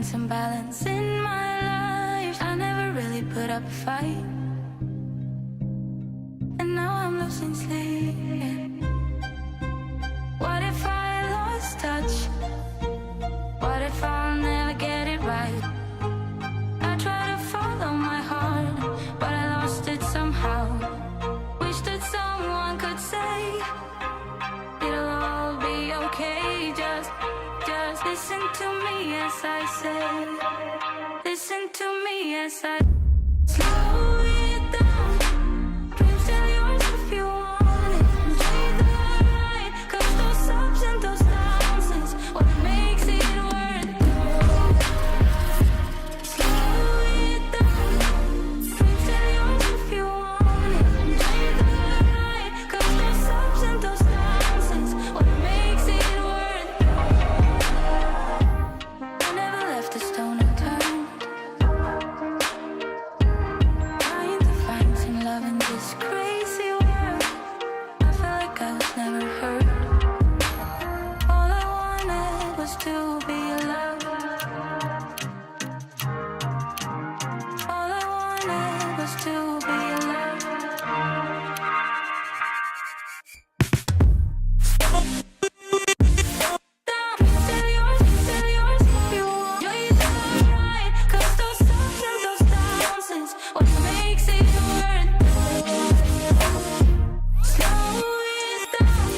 find some balance in my life. I never really put up a fight, and now I'm losing sleep. What if I lost touch? What if I'll never get it right? I try to follow my heart, but I lost it somehow. Wish that someone could say it'll all be okay. Just listen to me as I say. Listen to me as I slow it down. Dreams still yours if you want it. Enjoy the ride, 'cause those ups and those downs is what makes it worth it. Slow it down. Dreams still yours if you want it. Enjoy the ride, 'cause those ups and those downs is what makes it worth it. I never left a stone unturned, trying to find some love in this crazy world. I felt like I was never heard. All I wanted was to be loved. All I wanted was to be loved. Still yours if you want. You're the right, 'cause those ups and those downs is what makes it worth it. Slow it down.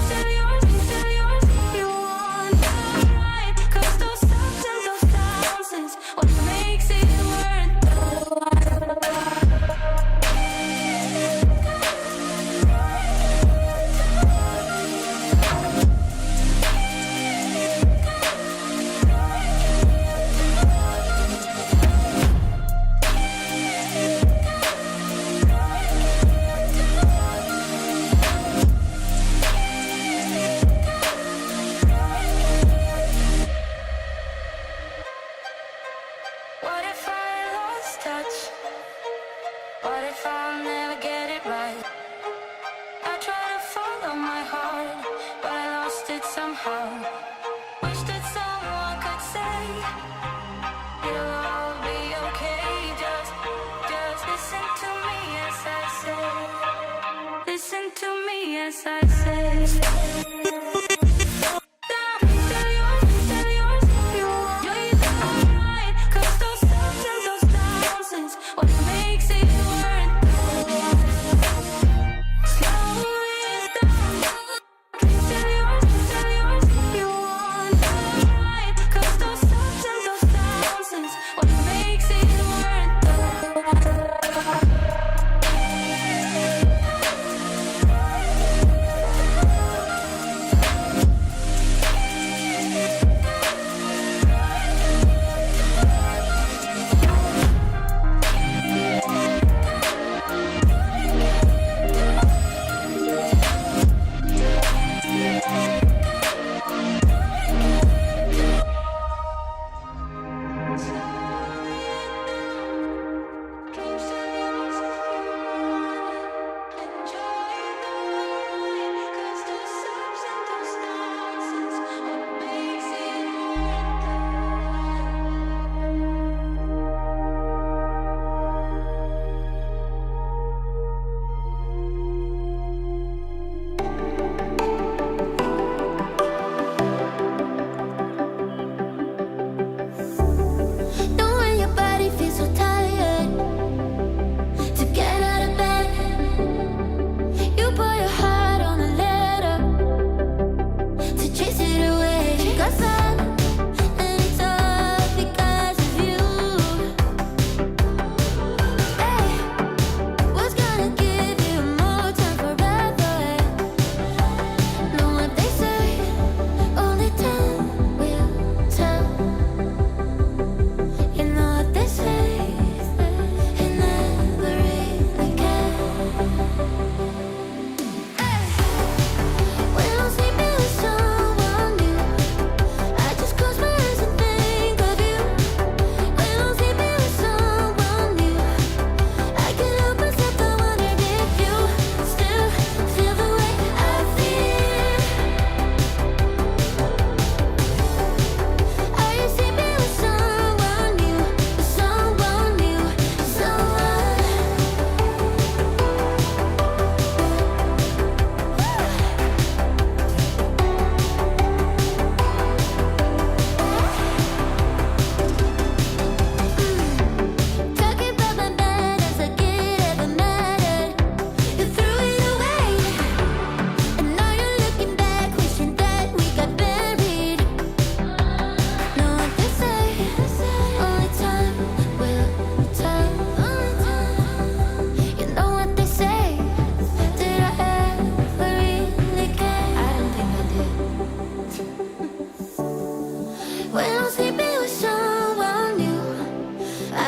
Still yours if you want. You're right, 'cause those ups and those downs is what makes it worth it. What if I lost touch? What if I'll never get it right? I try to follow my heart, but I lost it somehow. Wish that someone could say it'll all be okay. Just listen to me as I say. Listen to me as I say. Still yours if you want. You're the right, 'cause those ups and those downs is what makes it worth it. Slow it down. Still yours if you want. You're right, 'cause those ups and those downs is what makes it worth it.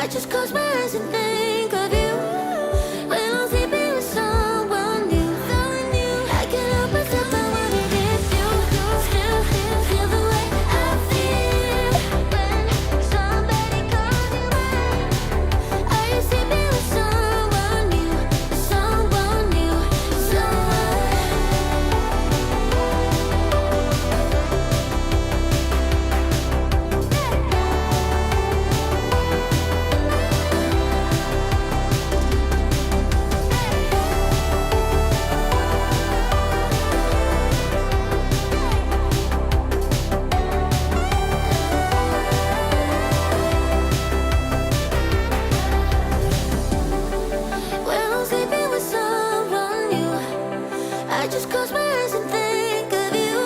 just close my eyes and think of you. When I'm sleeping with someone new, I can't help myself, I wanna kiss you. Still feel the way I feel when somebody calls you out. Are you sleeping with someone new? Someone new, when I'm sleeping with someone new, I just close my eyes and think of you.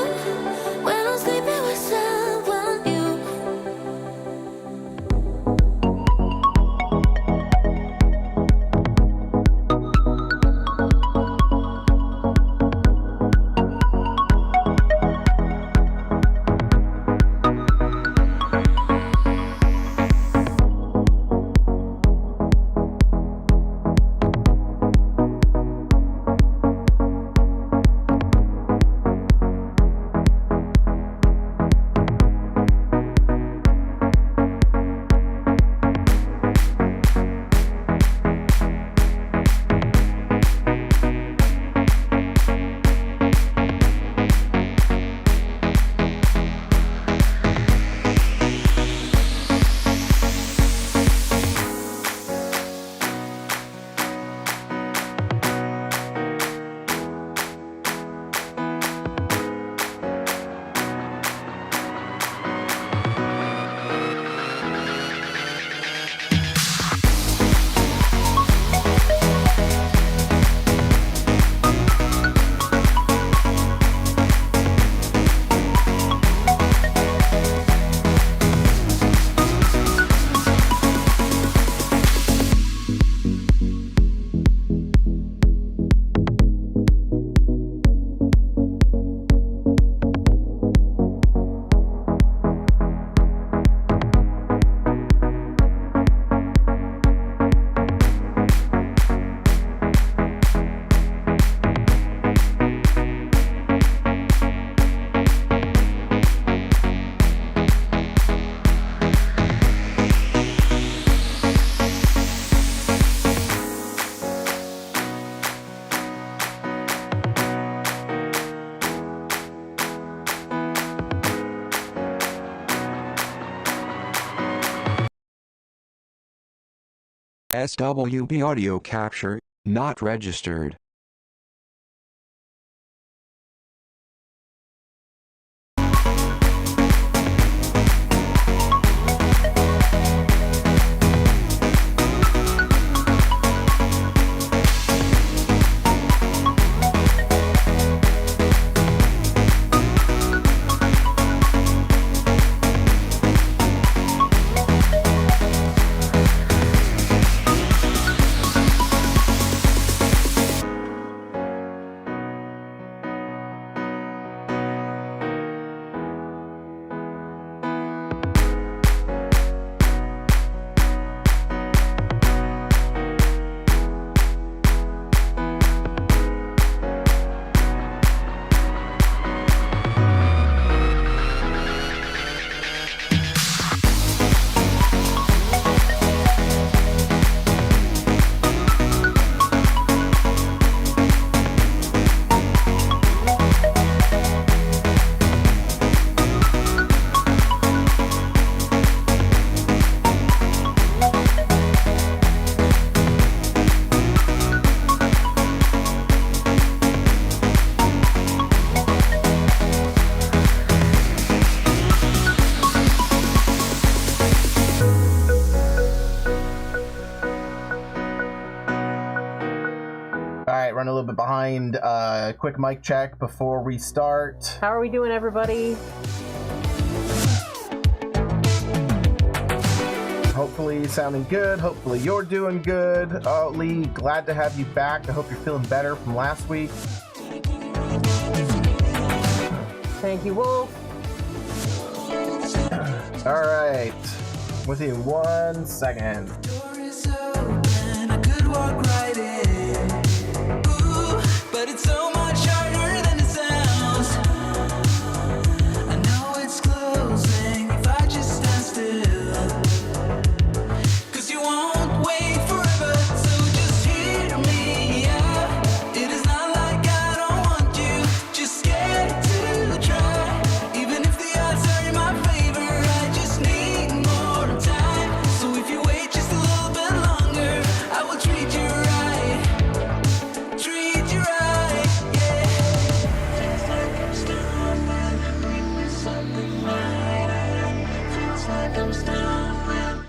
When I'm sleeping with someone new. SWB audio capture, not registered. Alright, run a little bit behind. Quick mic check before we start. How are we doing, everybody? Hopefully sounding good. Hopefully you're doing good. Oh, Lee, glad to have you back. I hope you're feeling better from last week. Thank you, Wolf. Alright. With you 1 second. walk right in. Ooh, but it's so much harder than it sounds. I know it's closing if I just stand still. 'Cause you won't wait forever, so just hear me out. It is not like I don't want you, just scared to try. Even if the odds are in my favor, I just need more time. So if you wait just a little bit longer, I will treat you right. Treat you right, yeah. Feels like I'm stumbling with something right. Feels like I'm stumbling.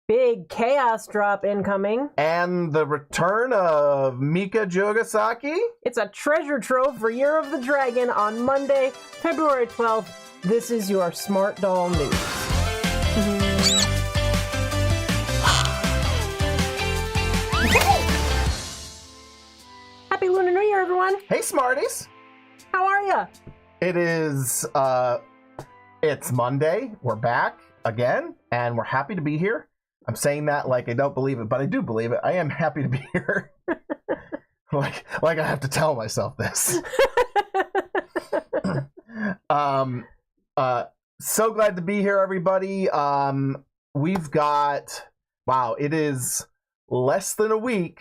Big chaos drop incoming. And the return of Mika Jougasaki. It's a treasure trove for Year of the Dragon on Monday, February 12th. This is your Smart Doll news. Happy Lunar New Year, everyone. Hey, Smarties. How are ya? It is, it's Monday. We're back again, and we're happy to be here. I'm saying that like I don't believe it, but I do believe it. I am happy to be here. like I have to tell myself this. So glad to be here, everybody. We've got, wow, it is less than a week.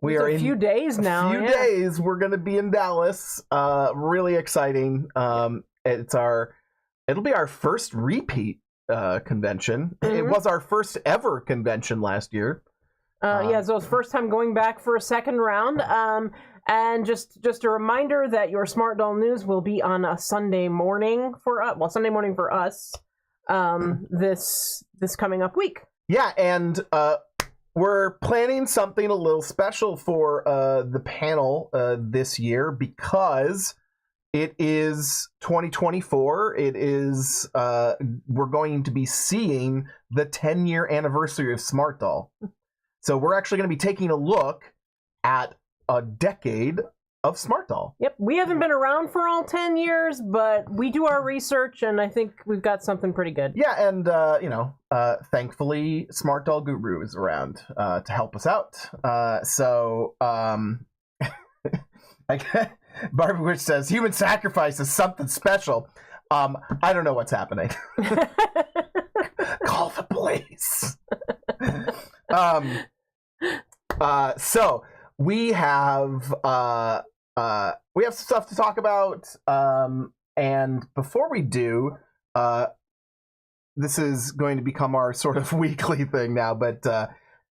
We It's are a in few days now. a few yeah. days. We're going to be in Dallas. Really exciting. It'll be our first repeat convention. It Mhm. was our first ever convention last year. Yeah, so it's first time going back for a second round. And just a reminder that your Smart Doll news will be on a Sunday morning for us. Well, Sunday morning for us. This coming up week. Yeah, and we're planning something a little special for the panel this year because it is 2024. It is we're going to be seeing the 10-year anniversary of Smart Doll. So we're actually going to be taking a look at a decade of Smart Doll. Yep, we haven't been around for all 10 years, but we do our research, and I think we've got something pretty good. Yeah, and thankfully, Smart Doll Guru is around to help us out. Barbie Witch says human sacrifice is something special. I don't know what's happening. Call the police. So we have stuff to talk about, and before we do, this is going to become our sort of weekly thing now, but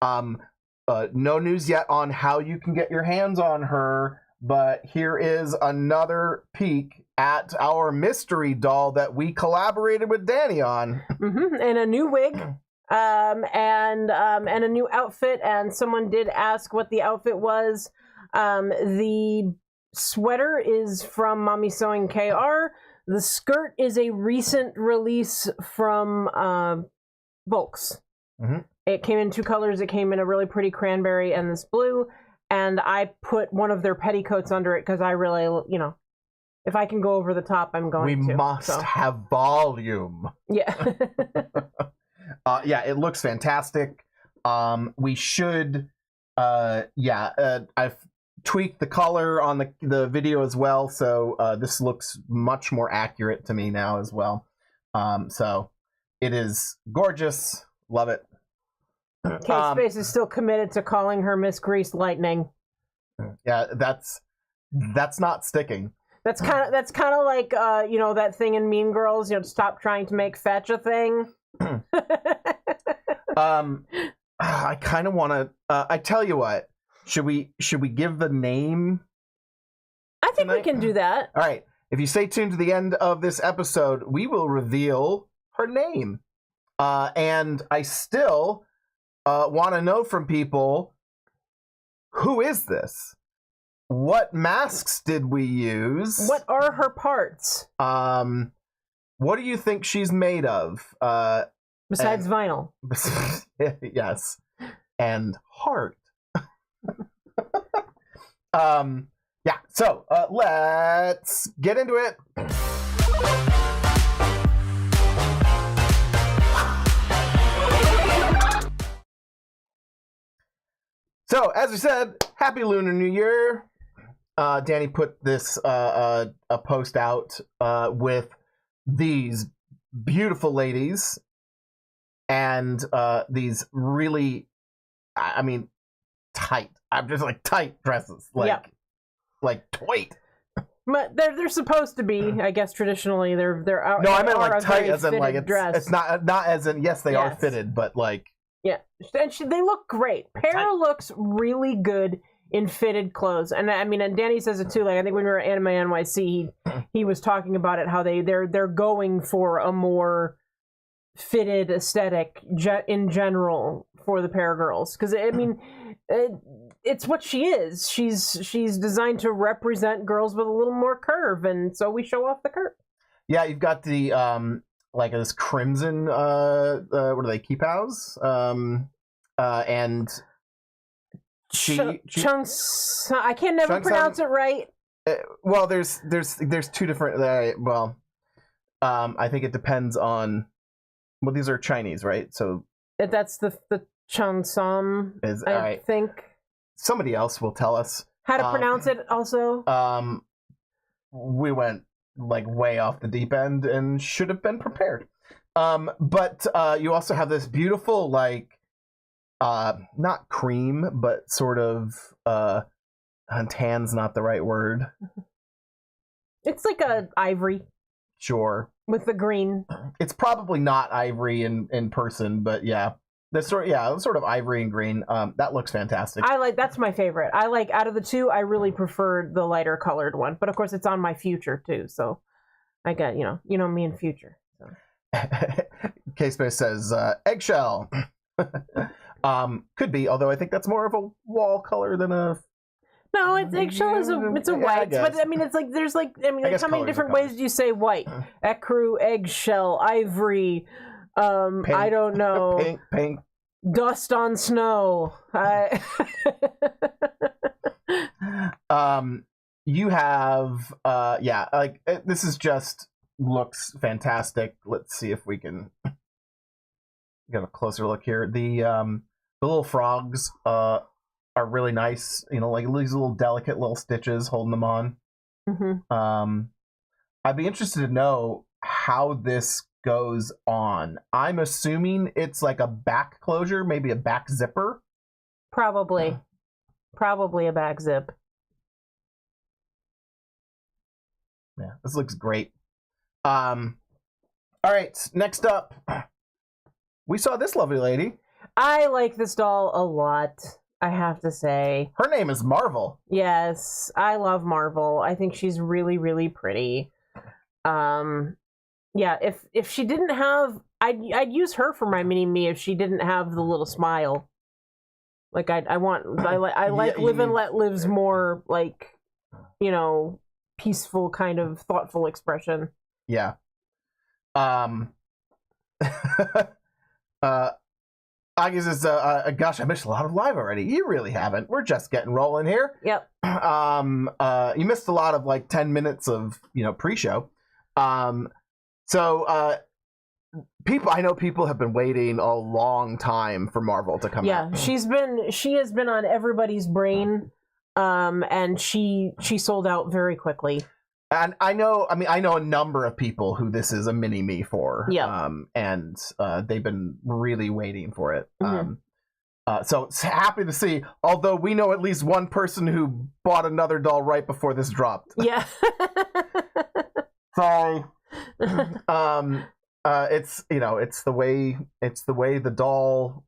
no news yet on how you can get your hands on her, but here is another peek at our mystery doll that we collaborated with Danny on. And a new wig. And a new outfit, and someone did ask what the outfit was. The sweater is from Mommy Sewing KR. The skirt is a recent release from Volks. It came in two colors. It came in a really pretty cranberry and this blue, and I put one of their petticoats under it because I really, if I can go over the top, I'm going to. We must have volume. Yeah. Yeah, it looks fantastic. We should, I've tweaked the color on the video as well, so this looks much more accurate to me now as well. So it is gorgeous. Love it. K-Space is still committed to calling her Miss Greased Lightning. Yeah, that's not sticking. That's kind of like that thing in Mean Girls. Stop trying to make fetch a thing. I kind of want to. I tell you what. Should we give the name? I think we can do that. All right. If you stay tuned to the end of this episode, we will reveal her name. And I still want to know from people, who is this? What masks did we use? What are her parts? What do you think she's made of? Besides vinyl. Yes. And heart. Yeah, so let's get into it. So, as we said, happy Lunar New Year. Danny put this a post out with these beautiful ladies and these really, I mean, tight. I'm just like tight dresses, like tight. But they're supposed to be, I guess, traditionally they're out. No, I meant like tight, as in like dress. it's not as in yes they are fitted, but like and they look great. Para looks really good in fitted clothes, and I mean, and Danny says it too. Like I think when we were at Anime NYC, he was talking about it how they're going for a more fitted aesthetic in general for the Para girls, because I mean. It's what she is. She's designed to represent girls with a little more curve, and so we show off the curve. Yeah, you've got the like this crimson what are they, kipows? And Chunks. I can never pronounce it right. Well, there's two different. I think it depends on. Well, these are Chinese, right? So that's the Cheongsam. I think. Somebody else will tell us how to pronounce it. Also, we went like way off the deep end and should have been prepared. But you also have this beautiful like not cream, but sort of tan's not the right word. It's like a ivory. Sure. With the green. It's probably not ivory in person, but yeah. Sort of ivory and green. That looks fantastic. That's my favorite. I like out of the two, I really prefer the lighter colored one. But of course, it's on my future too. So I got you know me in future. So. K-Space says eggshell. Could be, although I think that's more of a wall color than a. No, eggshell is a white. But I mean, it's like there's like how many different ways do you say white? Ecru, eggshell, ivory. Pink. I don't know. Pink. Dust on snow. You have this is just looks fantastic. Let's see if we can get a closer look here. The little frogs are really nice. You know, like these little delicate little stitches holding them on. Mm-hmm. I'd be interested to know how this goes on. I'm assuming it's like a back closure, maybe a back zipper. Probably a back zip. Yeah, this looks great. All right, next up, we saw this lovely lady. I like this doll a lot, I have to say. Her name is Marvel. Yes, I love Marvel. I think she's really, really pretty. Yeah, if she didn't have, I'd use her for my mini-me if she didn't have the little smile. Like I like Live and Let Live's more like, you know, peaceful kind of thoughtful expression. Yeah. I guess it's gosh, I missed a lot of live already. You really haven't. We're just getting rolling here. Yep. You missed a lot of like 10 minutes of, pre-show. So, I know people have been waiting a long time for Marvel to come out. Yeah, she has been on everybody's brain, and she sold out very quickly. And I know a number of people who this is a mini-me for. Yeah. And they've been really waiting for it. Mm-hmm. So it's happy to see, although we know at least one person who bought another doll right before this dropped. Yeah. So it's the way the doll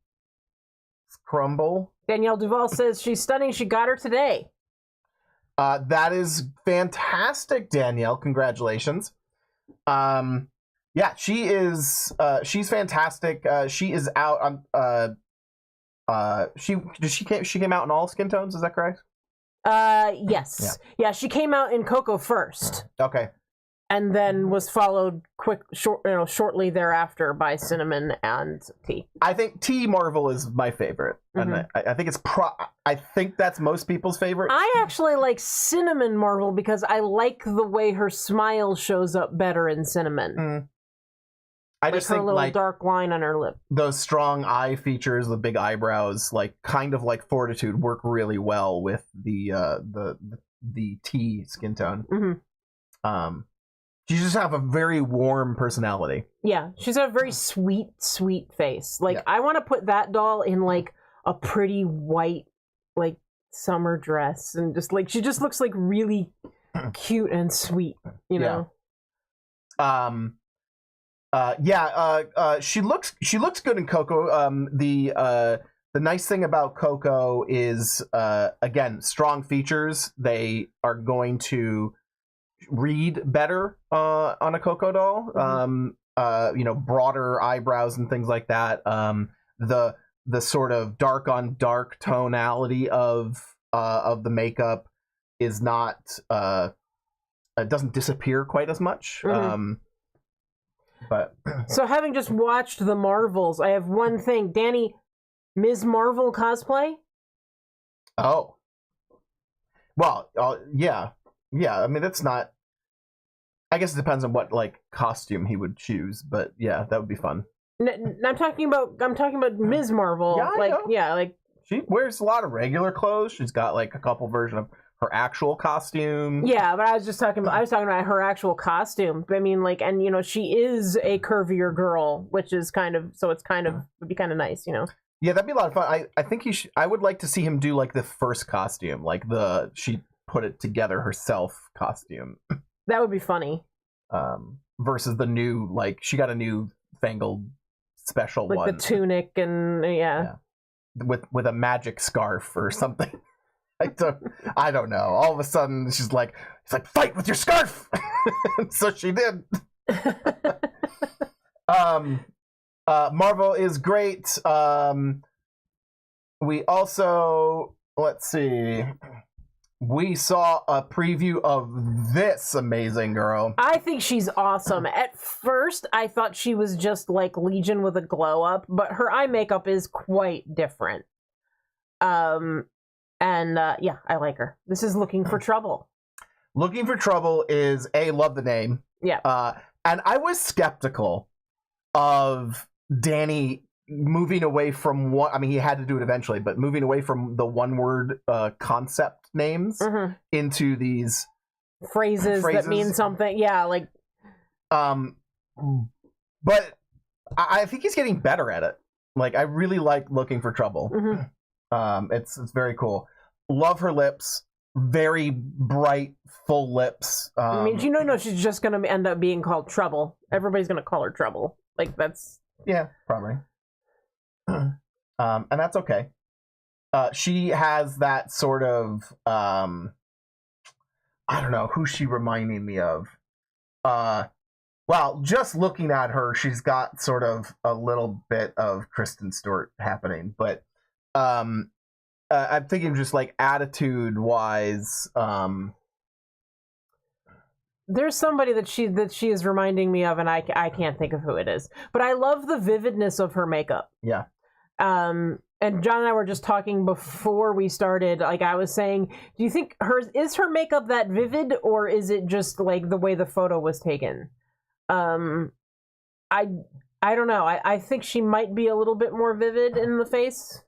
crumble. Danielle Duval says she's stunning. She got her today. That is fantastic, Danielle. Congratulations. Yeah, she is. She's fantastic. She is out on. She came out in all skin tones. Is that correct? Yes. Yeah, she came out in Coco first. Okay. And then was followed shortly thereafter by Cinnamon and T. I think T Marvel is my favorite, and I think it's I think that's most people's favorite. I actually like Cinnamon Marvel because I like the way her smile shows up better in Cinnamon. I like just her think little like dark line on her lip. those strong eye features, the big eyebrows, like kind of like Fortitude, work really well with the T skin tone. Mm-hmm. You just have a very warm personality. Yeah, she's got a very sweet face. Like Yeah. I want to put that doll in like a pretty white, like summer dress, and just like she just looks like really cute and sweet. You know. She looks good in Coco. The nice thing about Coco is again, strong features. They are going to read better on a Coco doll. Broader eyebrows and things like that. The sort of dark on dark tonality of the makeup is not it doesn't disappear quite as much. But so having just watched the Marvels, I have one thing. Danny, Ms. Marvel cosplay? oh, well, yeah. I mean, it's not. I guess it depends on what like costume he would choose, but yeah, that would be fun. I'm talking about Ms. Marvel. Yeah, I know. like She wears a lot of regular clothes. She's got like a couple versions of her actual costume. yeah, but I was talking about her actual costume. I mean, like, and you know, she is a curvier girl, which is would be kind of nice, you know. Yeah, that'd be a lot of fun. I think I would like to see him do like the first costume, like she put it together herself costume. That would be funny. Versus the new, like she got a new fangled special like one, the tunic and yeah. with a magic scarf or something. I don't know. All of a sudden, she's like, fight with your scarf. So she did. Marvel is great. We also, let's see. We saw a preview of this amazing girl. I think she's awesome. At first, I thought she was just like Legion with a glow up, but her eye makeup is quite different. Yeah, I like her. This is Looking for Trouble. Looking for Trouble is love the name. Yeah. And I was skeptical of Danny moving away from one. I mean, he had to do it eventually, but moving away from the one-word concept names into these phrases that mean something. Yeah, like. But I think he's getting better at it. Like, I really like Looking for Trouble. It's very cool. Love her lips. Very bright, full lips. I mean, she's just gonna end up being called Trouble. Everybody's gonna call her Trouble. Like that's. Yeah, probably. And that's okay. She has that sort of I don't know who's she reminding me of. Well, just looking at her, she's got sort of a little bit of Kristen Stewart happening, but I'm thinking just like attitude wise. There's somebody that she is reminding me of, and I can't think of who it is. But I love the vividness of her makeup. Yeah. And John and I were just talking before we started. Like I was saying, do you think is her makeup that vivid, or is it just like the way the photo was taken? I don't know. I think she might be a little bit more vivid in the face.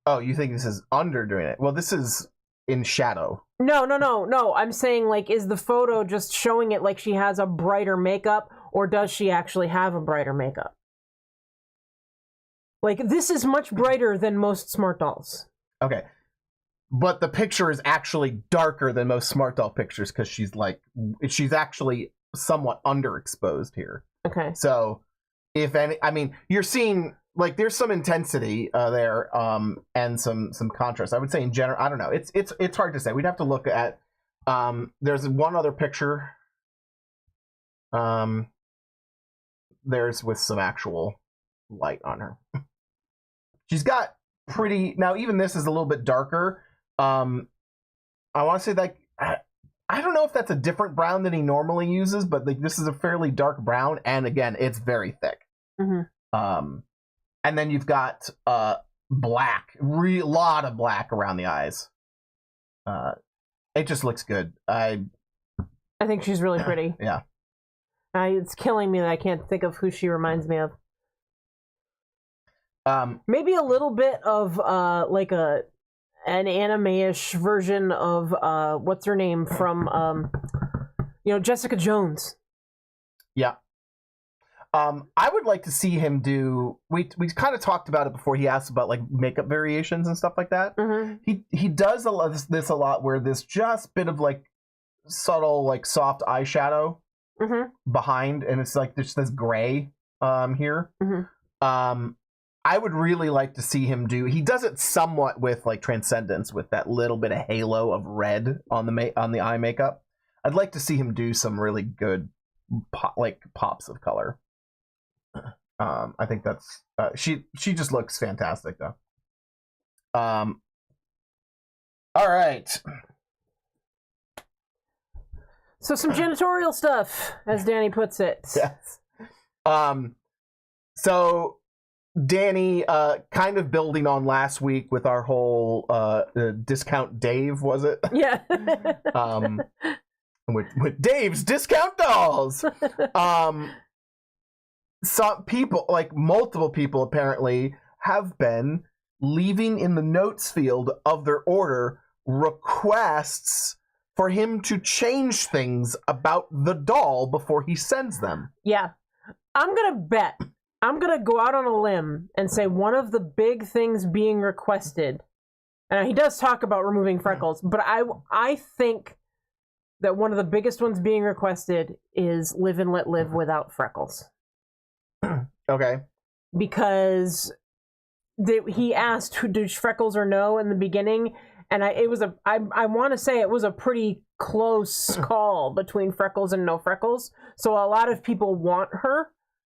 Oh, you think this is underdoing it? Well, this is in shadow. No. I'm saying, like, is the photo just showing it like she has a brighter makeup, or does she actually have a brighter makeup? Like, this is much brighter than most smart dolls. Okay. But the picture is actually darker than most smart doll pictures because she's actually somewhat underexposed here. Okay. So, if any, I mean, you're seeing, like, there's some intensity there, and some contrast. I would say in general, I don't know. It's hard to say. We'd have to look at. There's one other picture. There's with some actual light on her. She's got pretty. Now, even this is a little bit darker. I want to say that I don't know if that's a different brown than he normally uses, but like this is a fairly dark brown, and again, it's very thick. And then you've got black, lot of black around the eyes. It just looks good. I think she's really pretty. Yeah. It's killing me that I can't think of who she reminds me of. Maybe a little bit of like an anime-ish version of what's her name from Jessica Jones. Yeah. I would like to see him do. We kind of talked about it before. He asked about like makeup variations and stuff like that. Mm-hmm. He does this a lot, where there's just bit of like subtle like soft eyeshadow behind, and it's like there's this gray here. I would really like to see him do. He does it somewhat with like Transcendence, with that little bit of halo of red on the eye makeup. I'd like to see him do some really good pops of color. I think that's she just looks fantastic though. All right. So some janitorial stuff, as Danny puts it. Yes. So Danny, kind of building on last week with our whole discount Dave, was it? Yeah. with Dave's discount dolls. Some people, like multiple people apparently, have been leaving in the notes field of their order requests for him to change things about the doll before he sends them. Yeah. I'm gonna go out on a limb and say one of the big things being requested, and he does talk about removing freckles, but I think that one of the biggest ones being requested is Live and Let Live without freckles. Okay. Because he asked do freckles or no in the beginning, and I want to say it was a pretty close call between freckles and no freckles. So a lot of people want her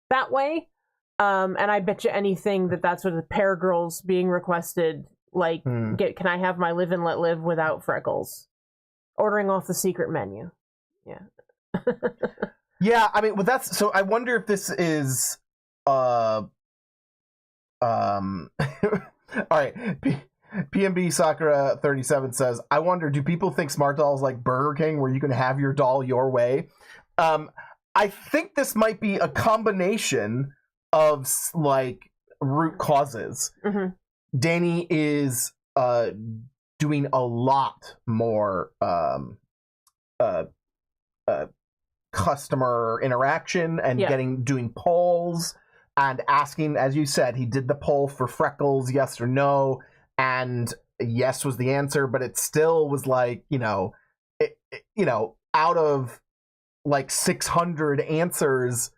that way. And I bet you anything that's what the pair girls being requested. Like, can I have my Live and Let Live without freckles? Ordering off the secret menu. Yeah. Yeah, I mean, well, that's so. I wonder if this is, all right. PMB Sakura 37 says, "I wonder, do people think Smart Doll is like Burger King, where you can have your doll your way?" I think this might be a combination of like root causes. Danny is doing a lot more customer interaction and doing polls and asking, as you said, he did the poll for freckles, yes or no, and yes was the answer, but it still was like, out of like 600 answers,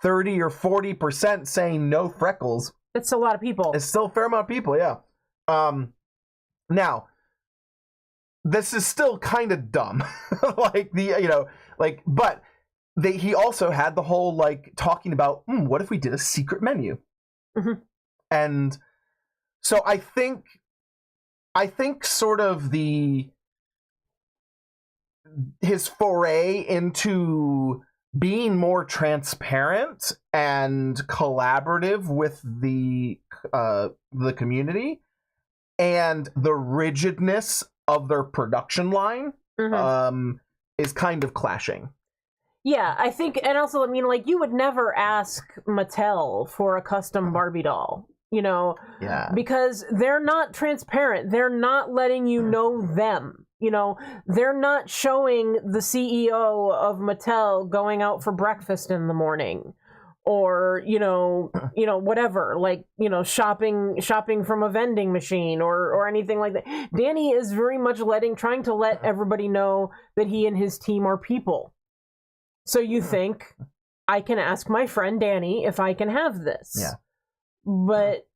30 or 40% saying no freckles. It's a lot of people. It's still a fair amount of people, yeah. Now, this is still kind of dumb. But he also had the whole like talking about, what if we did a secret menu? And so I think sort of his foray into being more transparent and collaborative with the community and the rigidness of their production line is kind of clashing. Yeah, I think, and also, I mean, like, you would never ask Mattel for a custom Barbie doll, because they're not transparent. They're not letting you know them. They're not showing the CEO of Mattel going out for breakfast in the morning, or whatever, like shopping from a vending machine or anything like that. Danny is very much trying to let everybody know that he and his team are people. So you think, I can ask my friend Danny if I can have this. Yeah. But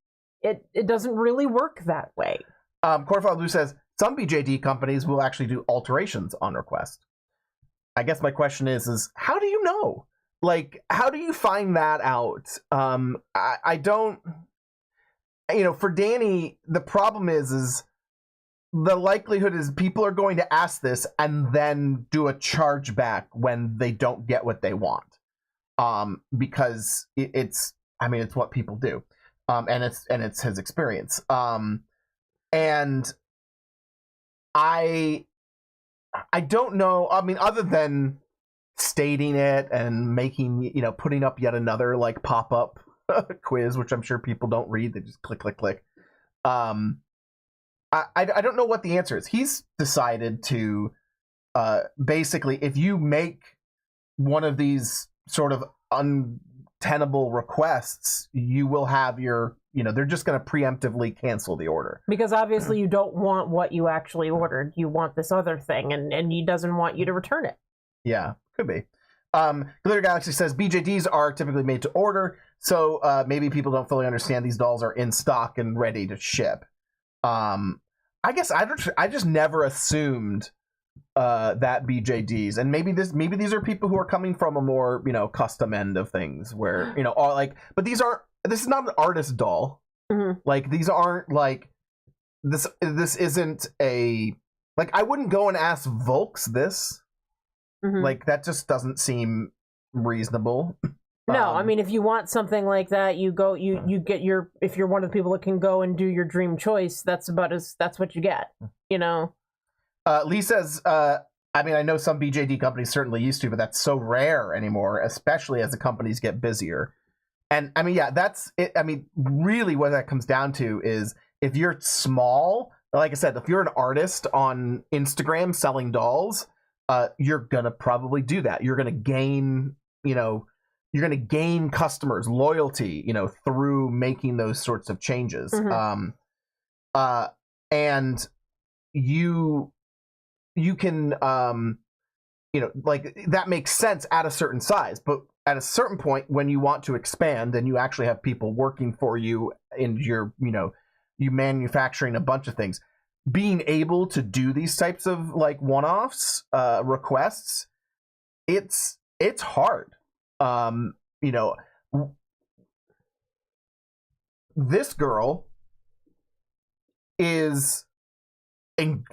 it doesn't really work that way. Corfile Blue says, some BJD companies will actually do alterations on request. I guess my question is how do you know? Like, how do you find that out? I don't... for Danny, the problem is the likelihood is people are going to ask this and then do a chargeback when they don't get what they want. Because it's what people do. And it's his experience. And I don't know. I mean, other than stating it and making, putting up yet another like pop-up quiz, which I'm sure people don't read. They just click, click, click. I don't know what the answer is. He's decided to basically, if you make one of these sort of untenable requests, you will have your, they're just going to preemptively cancel the order. Because obviously you don't want what you actually ordered. You want this other thing, and he doesn't want you to return it. Yeah, could be. Glitter Galaxy says BJDs are typically made to order, so maybe people don't fully understand these dolls are in stock and ready to ship. I guess I just never assumed that BJDs, and maybe these are people who are coming from a more custom end of things where are like, but this is not an artist doll. Mm-hmm. Like these aren't like this isn't a, like, I wouldn't go and ask Volks this. Mm-hmm. Like that just doesn't seem reasonable. No, I mean, if you want something like that, you go, you get your, if you're one of the people that can go and do your dream choice, that's what you get, Lee says, I mean, I know some BJD companies certainly used to, but that's so rare anymore, especially as the companies get busier. And I mean, yeah, that's it. I mean, really what that comes down to is if you're small, like I said, if you're an artist on Instagram selling dolls, you're going to probably do that. You're going to gain, you're going to gain customers, loyalty, through making those sorts of changes. Mm-hmm. And you can, like that makes sense at a certain size, but at a certain point when you want to expand and you actually have people working for you and you're, you manufacturing a bunch of things, being able to do these types of like one-offs, requests, it's hard. This girl is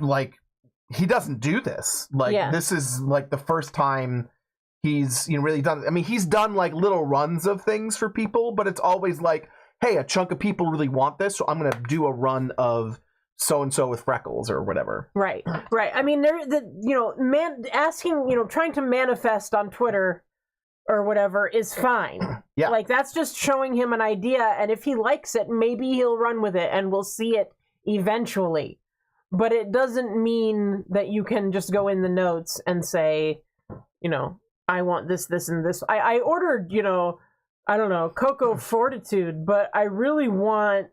like, he doesn't do this. Like, Yeah. This is like the first time he's really done. I mean, he's done like little runs of things for people, but it's always like, hey, a chunk of people really want this, so I'm going to do a run of so and so with freckles or whatever. Right. I mean, trying to manifest on Twitter or whatever is fine. Yeah. Like, that's just showing him an idea, and if he likes it, maybe he'll run with it, and we'll see it eventually. But it doesn't mean that you can just go in the notes and say, I want this, this, and this. I ordered, I don't know, Coco Fortitude, but I really want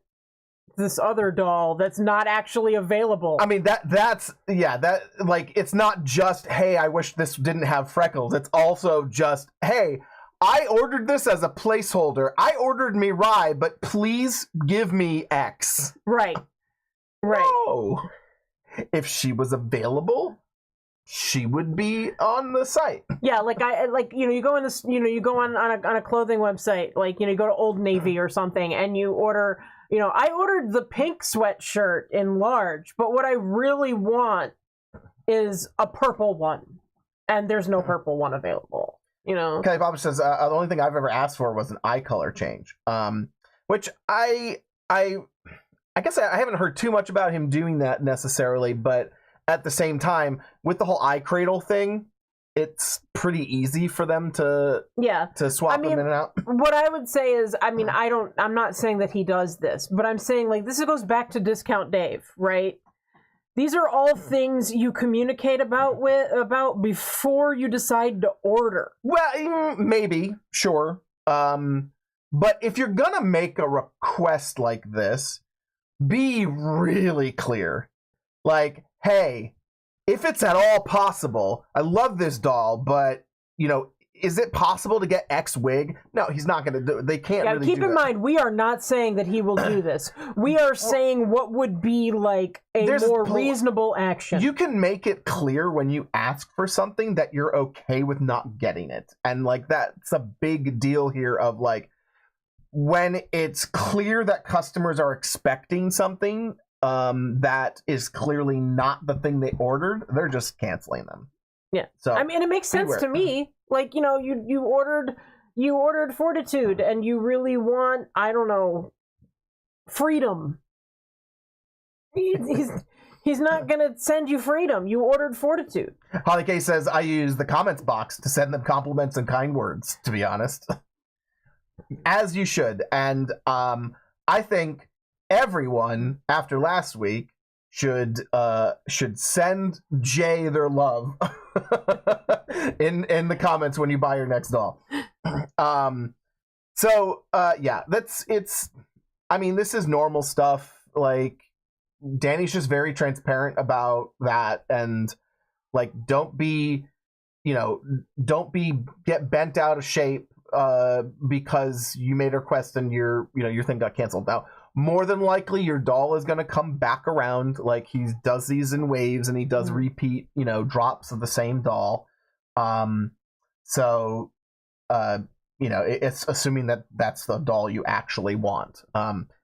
this other doll that's not actually available. I mean, that's like, it's not just, hey, I wish this didn't have freckles. It's also just, hey, I ordered this as a placeholder. I ordered Mirai, but please give me X. Right. No. If she was available, she would be on the site. Yeah, you go in this, you go on a clothing website, like, you go to Old Navy or something, and you order, I ordered the pink sweatshirt in large, but what I really want is a purple one, and there's no purple one available. Kelly Papa says the only thing I've ever asked for was an eye color change, which I guess I haven't heard too much about him doing that necessarily, but at the same time, with the whole eye cradle thing, it's pretty easy for them to swap them in and out. What I would say is, I mean, I'm not saying that he does this, but I'm saying, like, this goes back to Discount Dave, right? These are all things you communicate about before you decide to order. Well, maybe, sure. But if you're gonna make a request like this, be really clear. Like, hey, if it's at all possible, I love this doll, but, is it possible to get X wig? No, he's not going to do it. They can't really keep do in that. mind, we are not saying that he will do this. We are saying what would be like a more reasonable action. You can make it clear when you ask for something that you're okay with not getting it. And, like, that's a big deal here of, like, when it's clear that customers are expecting something that is clearly not the thing they ordered, they're just canceling them. Yeah. So I mean, it makes sense to me. Like, you ordered Fortitude, and you really want, I don't know, freedom. He's He's not gonna send you freedom. You ordered fortitude. Holly K says, I use the comments box to send them compliments and kind words, to be honest. As you should. And I think everyone, after last week, should send Jay their love in the comments when you buy your next doll. Yeah, this is normal stuff. Like, Danny's just very transparent about that, and like, don't get bent out of shape because you made a request and your thing got canceled. Now, more than likely, your doll is going to come back around. Like, he does these in waves, and he does repeat, drops of the same doll. It's assuming that that's the doll you actually want.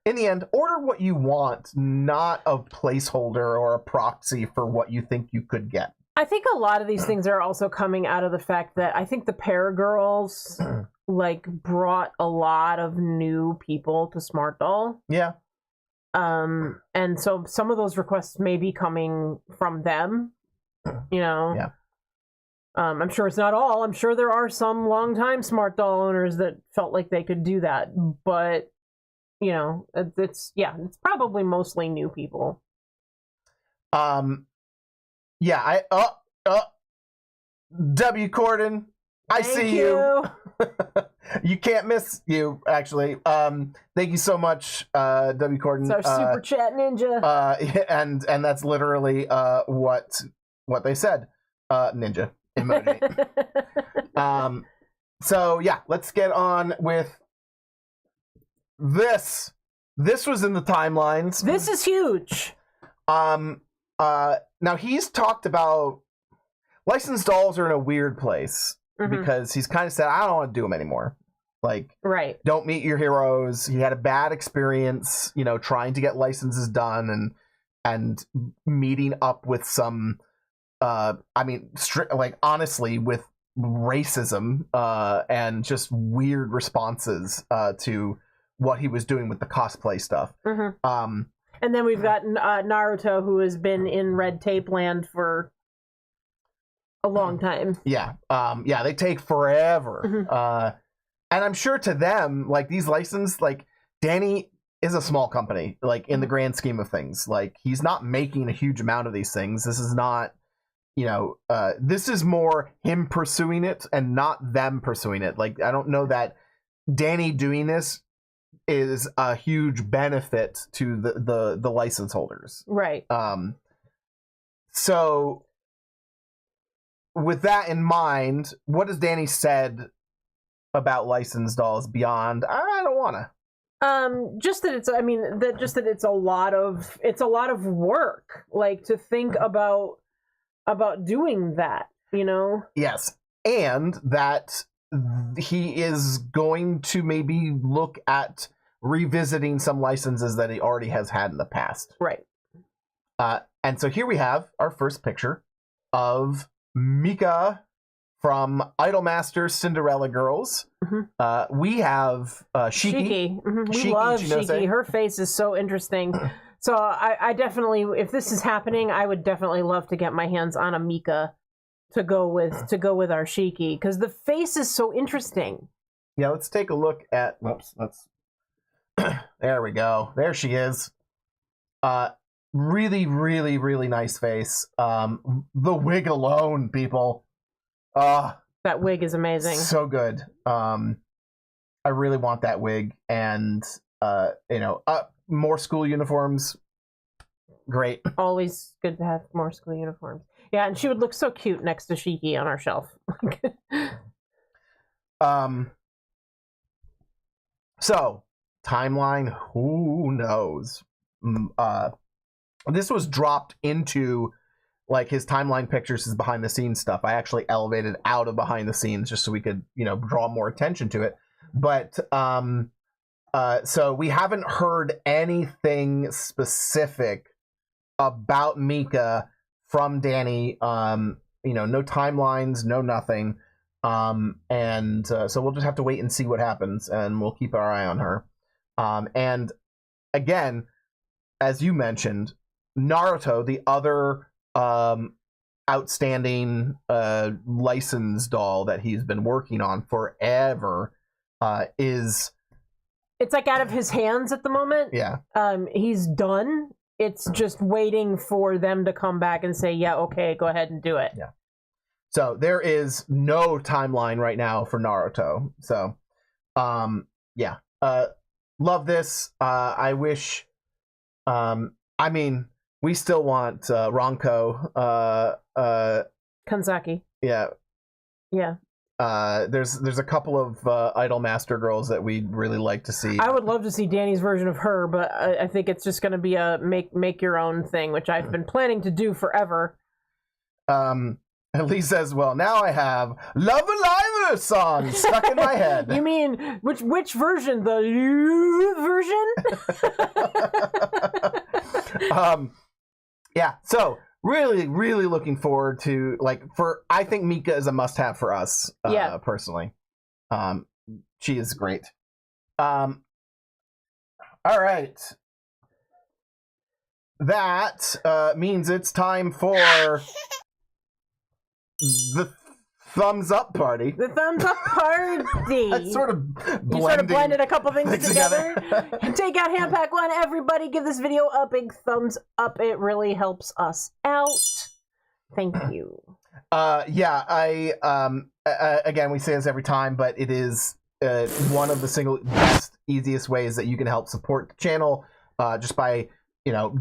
In the end, order what you want, not a placeholder or a proxy for what you think you could get. I think a lot of these things are also coming out of the fact that I think the Paragirls brought a lot of new people to Smartdoll. Yeah. And so some of those requests may be coming from them. Yeah. I'm sure it's not all. I'm sure there are some longtime Smartdoll owners that felt like they could do that, but it's probably mostly new people. Yeah, W. Corden, I see you. You can't miss you, actually. Thank you so much, W. Corden. It's our super chat ninja. And that's literally what they said. Ninja emoji. So yeah, let's get on with this. This was in the timelines. This is huge. Now he's talked about licensed dolls are in a weird place because he's kind of said, I don't want to do them anymore. Like, right. Don't meet your heroes. He had a bad experience, trying to get licenses done and meeting up with some, honestly, with racism and just weird responses to what he was doing with the cosplay stuff. And then we've got Naruto, who has been in red tape land for a long time. Yeah. They take forever. And I'm sure to them, like, these licenses, like, Danny is a small company, like, in the grand scheme of things. Like, he's not making a huge amount of these things. This is not, this is more him pursuing it and not them pursuing it. Like, I don't know that Danny doing this is a huge benefit to the license holders. Right. So with that in mind, what has Danny said about licensed dolls beyond I don't wanna? Just that it's a lot of work, like, to think about doing that, Yes. And that he is going to maybe look at revisiting some licenses that he already has had in the past. Right. And so here we have our first picture of Mika from Idolmaster Cinderella Girls. We have Shiki. We love Shiki. Her face is so interesting. So I definitely, if this is happening, I would definitely love to get my hands on a Mika to go with our Shiki, because the face is so interesting. Yeah, let's take a look at. There we go. There she is. Really, really, really nice face. The wig alone, people. That wig is amazing. So good. I really want that wig, and more school uniforms. Great. Always good to have more school uniforms. Yeah, and she would look so cute next to Shiki on our shelf. So, timeline, who knows? This was dropped into, like, his timeline pictures, his behind the scenes stuff. I actually elevated out of behind the scenes just so we could, draw more attention to it. But, so we haven't heard anything specific about Mika from Danny. No timelines, no nothing. So we'll just have to wait and see what happens, and we'll keep our eye on her. And again, as you mentioned, Naruto, the other outstanding licensed doll that he's been working on forever, is... It's like out of his hands at the moment. Yeah. He's done. It's just waiting for them to come back and say, yeah, okay, go ahead and do it. Yeah. So there is no timeline right now for Naruto. So, yeah. Love this. I wish... I mean, we still want Ronko. Kanzaki. Yeah. Yeah. There's a couple of Idolmaster girls that we'd really like to see. I would love to see Danny's version of her, but I think it's just going to be a make your own thing, which I've been planning to do forever. Lee says, well, now I have Love Alive song stuck in my head. You mean, which version? The version? Yeah, so really, really looking forward to, I think Mika is a must-have for us, personally. She is great. All right. That means it's time for the thumbs up party. The thumbs up party. That's sort of You sort of blended a couple things together. Take out hand pack one. Everybody give this video a big thumbs up. It really helps us out. Thank you. Again, we say this every time, but it is one of the single best, easiest ways that you can help support the channel, just by,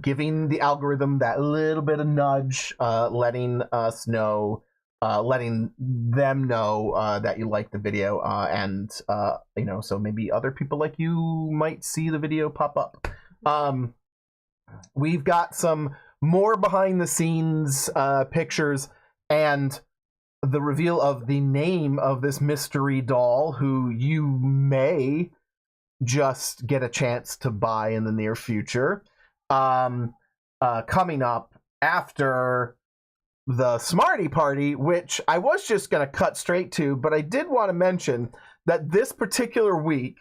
giving the algorithm that little bit of nudge, letting us know, letting them know that you like the video, and so maybe other people like you might see the video pop up. We've got some more behind the scenes pictures and the reveal of the name of this mystery doll, who you may just get a chance to buy in the near future, coming up after the Smartie party, which I was just going to cut straight to, but I did want to mention that this particular week,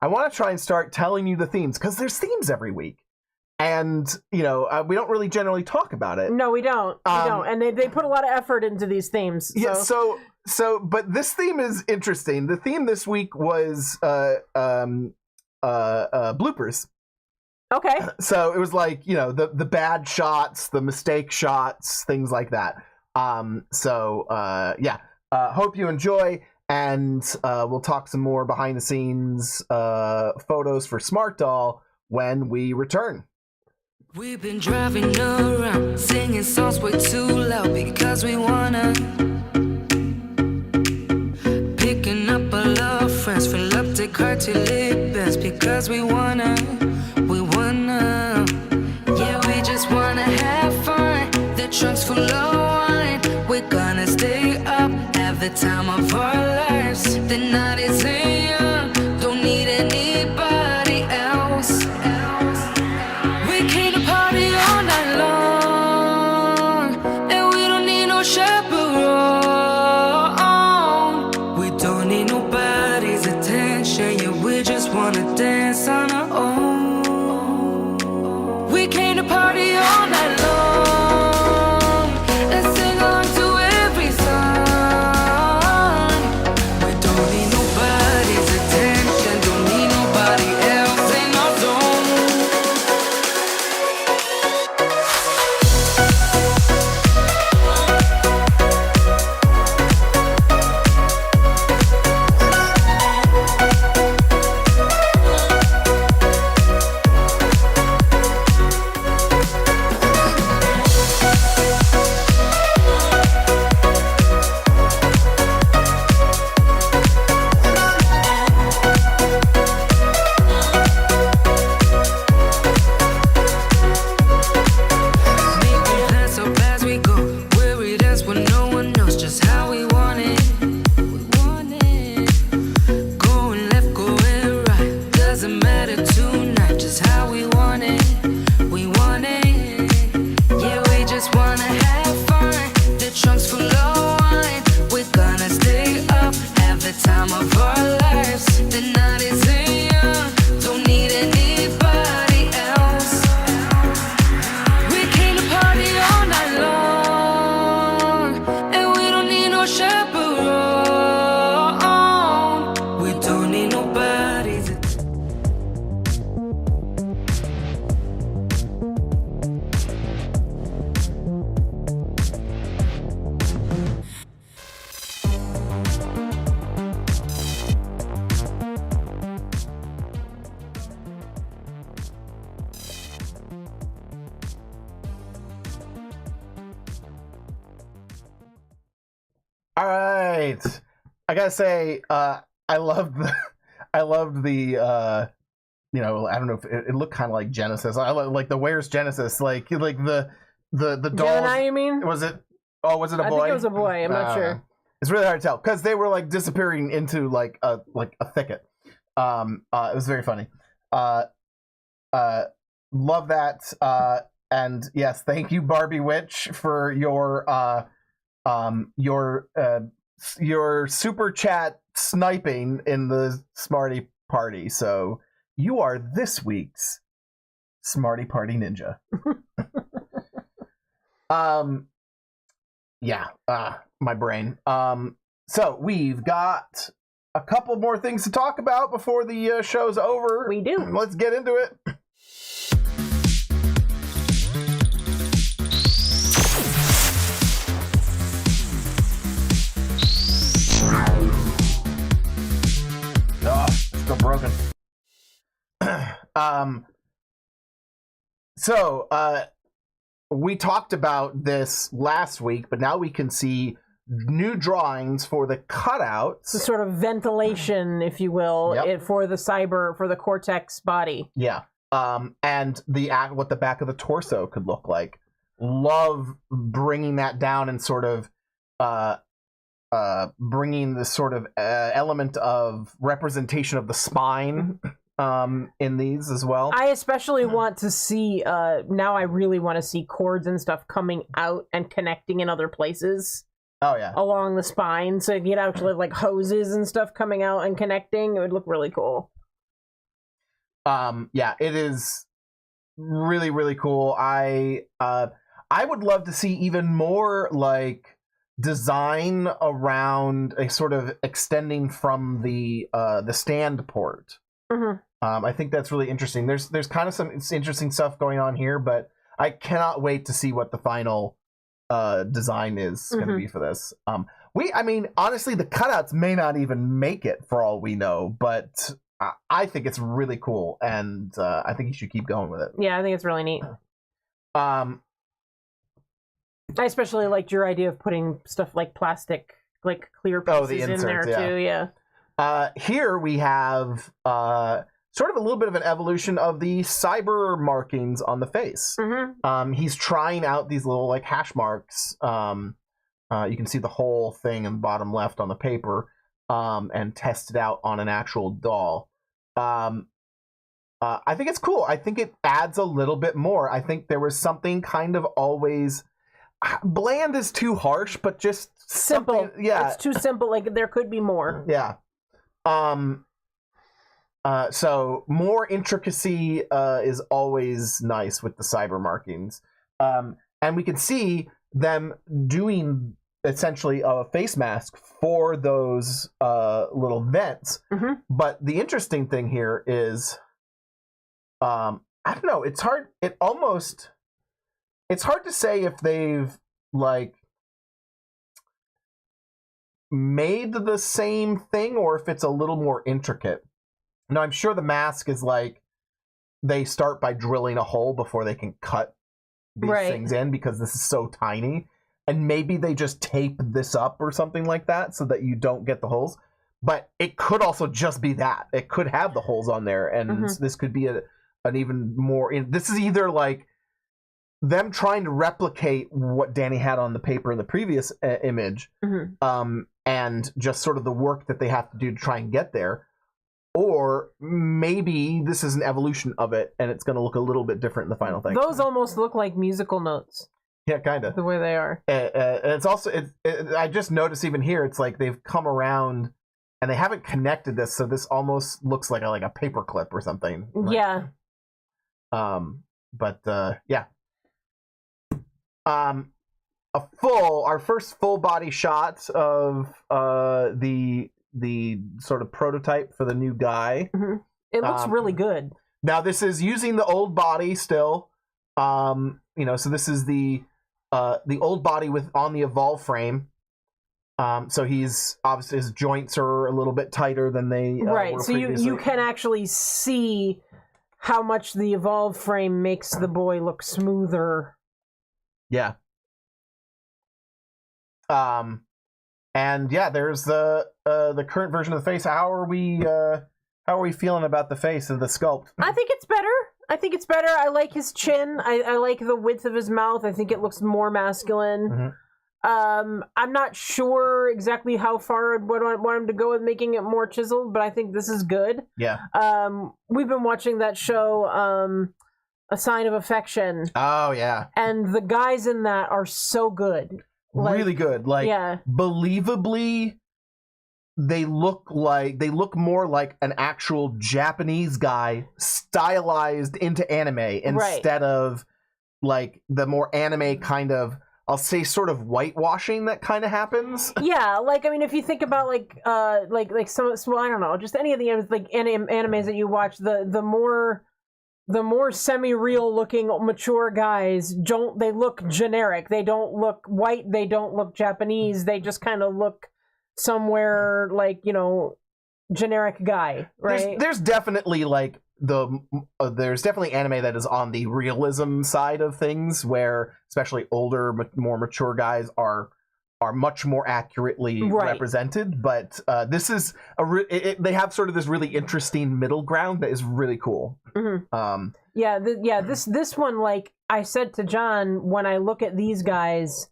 I want to try and start telling you the themes, because there's themes every week. And, we don't really generally talk about it. No, we don't. We don't. And they put a lot of effort into these themes. So. Yeah, but this theme is interesting. The theme this week was bloopers. Okay. So it was like, the bad shots, the mistake shots, things like that. Hope you enjoy, and we'll talk some more behind the scenes photos for Smartdoll when we return. We've been driving around, singing songs way too loud because we wanna. Picking up all our friends, fill up the car till it bends because we wanna. Yeah, we just wanna have fun. The trunk's full of wine. We're gonna stay up, have the time of our lives. The night is young, don't need anybody else. We came to party all night long, and we don't need no chaperone. We don't need nobody's attention, yeah, we just wanna dance on our own. We came to party all night long and sing on to every song. We don't need nobody's attention, don't need nobody else in our zone. All right. I gotta say, I loved the, I loved the, you know, I don't know if it looked kind of like Genesis. I like the Where's Genesis, like the dolls. Gemini, you mean? Was it? Oh, was it a boy? I think it was a boy. I'm not sure. It's really hard to tell because they were like disappearing into like a thicket. It was very funny. Love that. And yes, thank you, Barbie Witch, for your super chat sniping in the Smartie party. So you are this week's Smartie Party Ninja. Yeah, my brain. So we've got a couple more things to talk about before the show's over. We do. Let's get into it. Oh, still broken. We talked about this last week, but now we can see new drawings for the cutouts. The sort of ventilation, if you will, Yep. for the Cortex body. Yeah. And what the back of the torso could look like. Love bringing that down and sort of bringing this sort of element of representation of the spine in these as well. I especially want to see, now I really want to see cords and stuff coming out and connecting in other places. Oh, yeah. Along the spine, so you get actually like hoses and stuff coming out and connecting. It would look really cool. Yeah, it is really, really cool. I would love to see even more like design around a sort of extending from the stand port. Mm-hmm. I think that's really interesting. There's kind of some interesting stuff going on here, but I cannot wait to see what the final design is going to be for this. I mean, honestly, the cutouts may not even make it for all we know, but I think it's really cool, and I think you should keep going with it. Yeah, I think it's really neat. Um, I especially liked your idea of putting stuff like plastic, like clear pieces the in inserts, there too. Yeah. Here we have sort of a little bit of an evolution of the cyber markings on the face. Mm-hmm. He's trying out these little like hash marks. You can see the whole thing in the bottom left on the paper, and test it out on an actual doll. I think it's cool. I think it adds a little bit more. I think there was something kind of always bland is too harsh, but just Simple. Yeah, It's too simple. Like there could be more. yeah. So more intricacy is always nice with the cyber markings. And we can see them doing essentially a face mask for those little vents. Mm-hmm. But the interesting thing here is, I don't know, it's hard to say if they've like made the same thing or if it's a little more intricate. Now, I'm sure the mask is like they start by drilling a hole before they can cut these things in because this is so tiny. And maybe they just tape this up or something like that so that you don't get the holes. But it could also just be that. It could have the holes on there. And this could be an even more... This is either like them trying to replicate what Danny had on the paper in the previous image. And just sort of the work that they have to do to try and get there. Or maybe this is an evolution of it, and it's going to look a little bit different in the final thing. Those almost look like musical notes. Yeah, kind of. The way they are. And it's also, I just noticed even here, it's like they've come around, and they haven't connected this, so this almost looks like a paper clip or something. Yeah. Yeah. Our first full body shot of the sort of prototype for the new guy. It looks really good. Now this is using the old body still. So this is the old body on the evolve frame. So he's obviously his joints are a little bit tighter than they right. were So previously. you can actually see how much the evolve frame makes the boy look smoother. Yeah. And yeah, there's the current version of the face. How are we feeling about the face and the sculpt? I think it's better. I like his chin. I like the width of his mouth. I think it looks more masculine. Mm-hmm. I'm not sure exactly how far I'd want him to go with making it more chiseled, but I think this is good. Yeah. We've been watching that show, A Sign of Affection. Oh yeah. And the guys in that are so good. Really good. Like, yeah. Believably, they look more like an actual Japanese guy stylized into anime instead of like the more anime kind of, I'll say, sort of whitewashing that kind of happens. Yeah, like, I mean, if you think about like some, well, I don't know, just any of the animes that you watch, the more semi-real looking mature guys they look generic. They don't look white. They don't look Japanese. They just kind of look somewhere like, generic guy, right? There's definitely like there's definitely anime that is on the realism side of things, where especially older, more mature guys are much more accurately represented. But this is they have sort of this really interesting middle ground that is really cool. Mm-hmm. This one, like I said to John, when I look at these guys,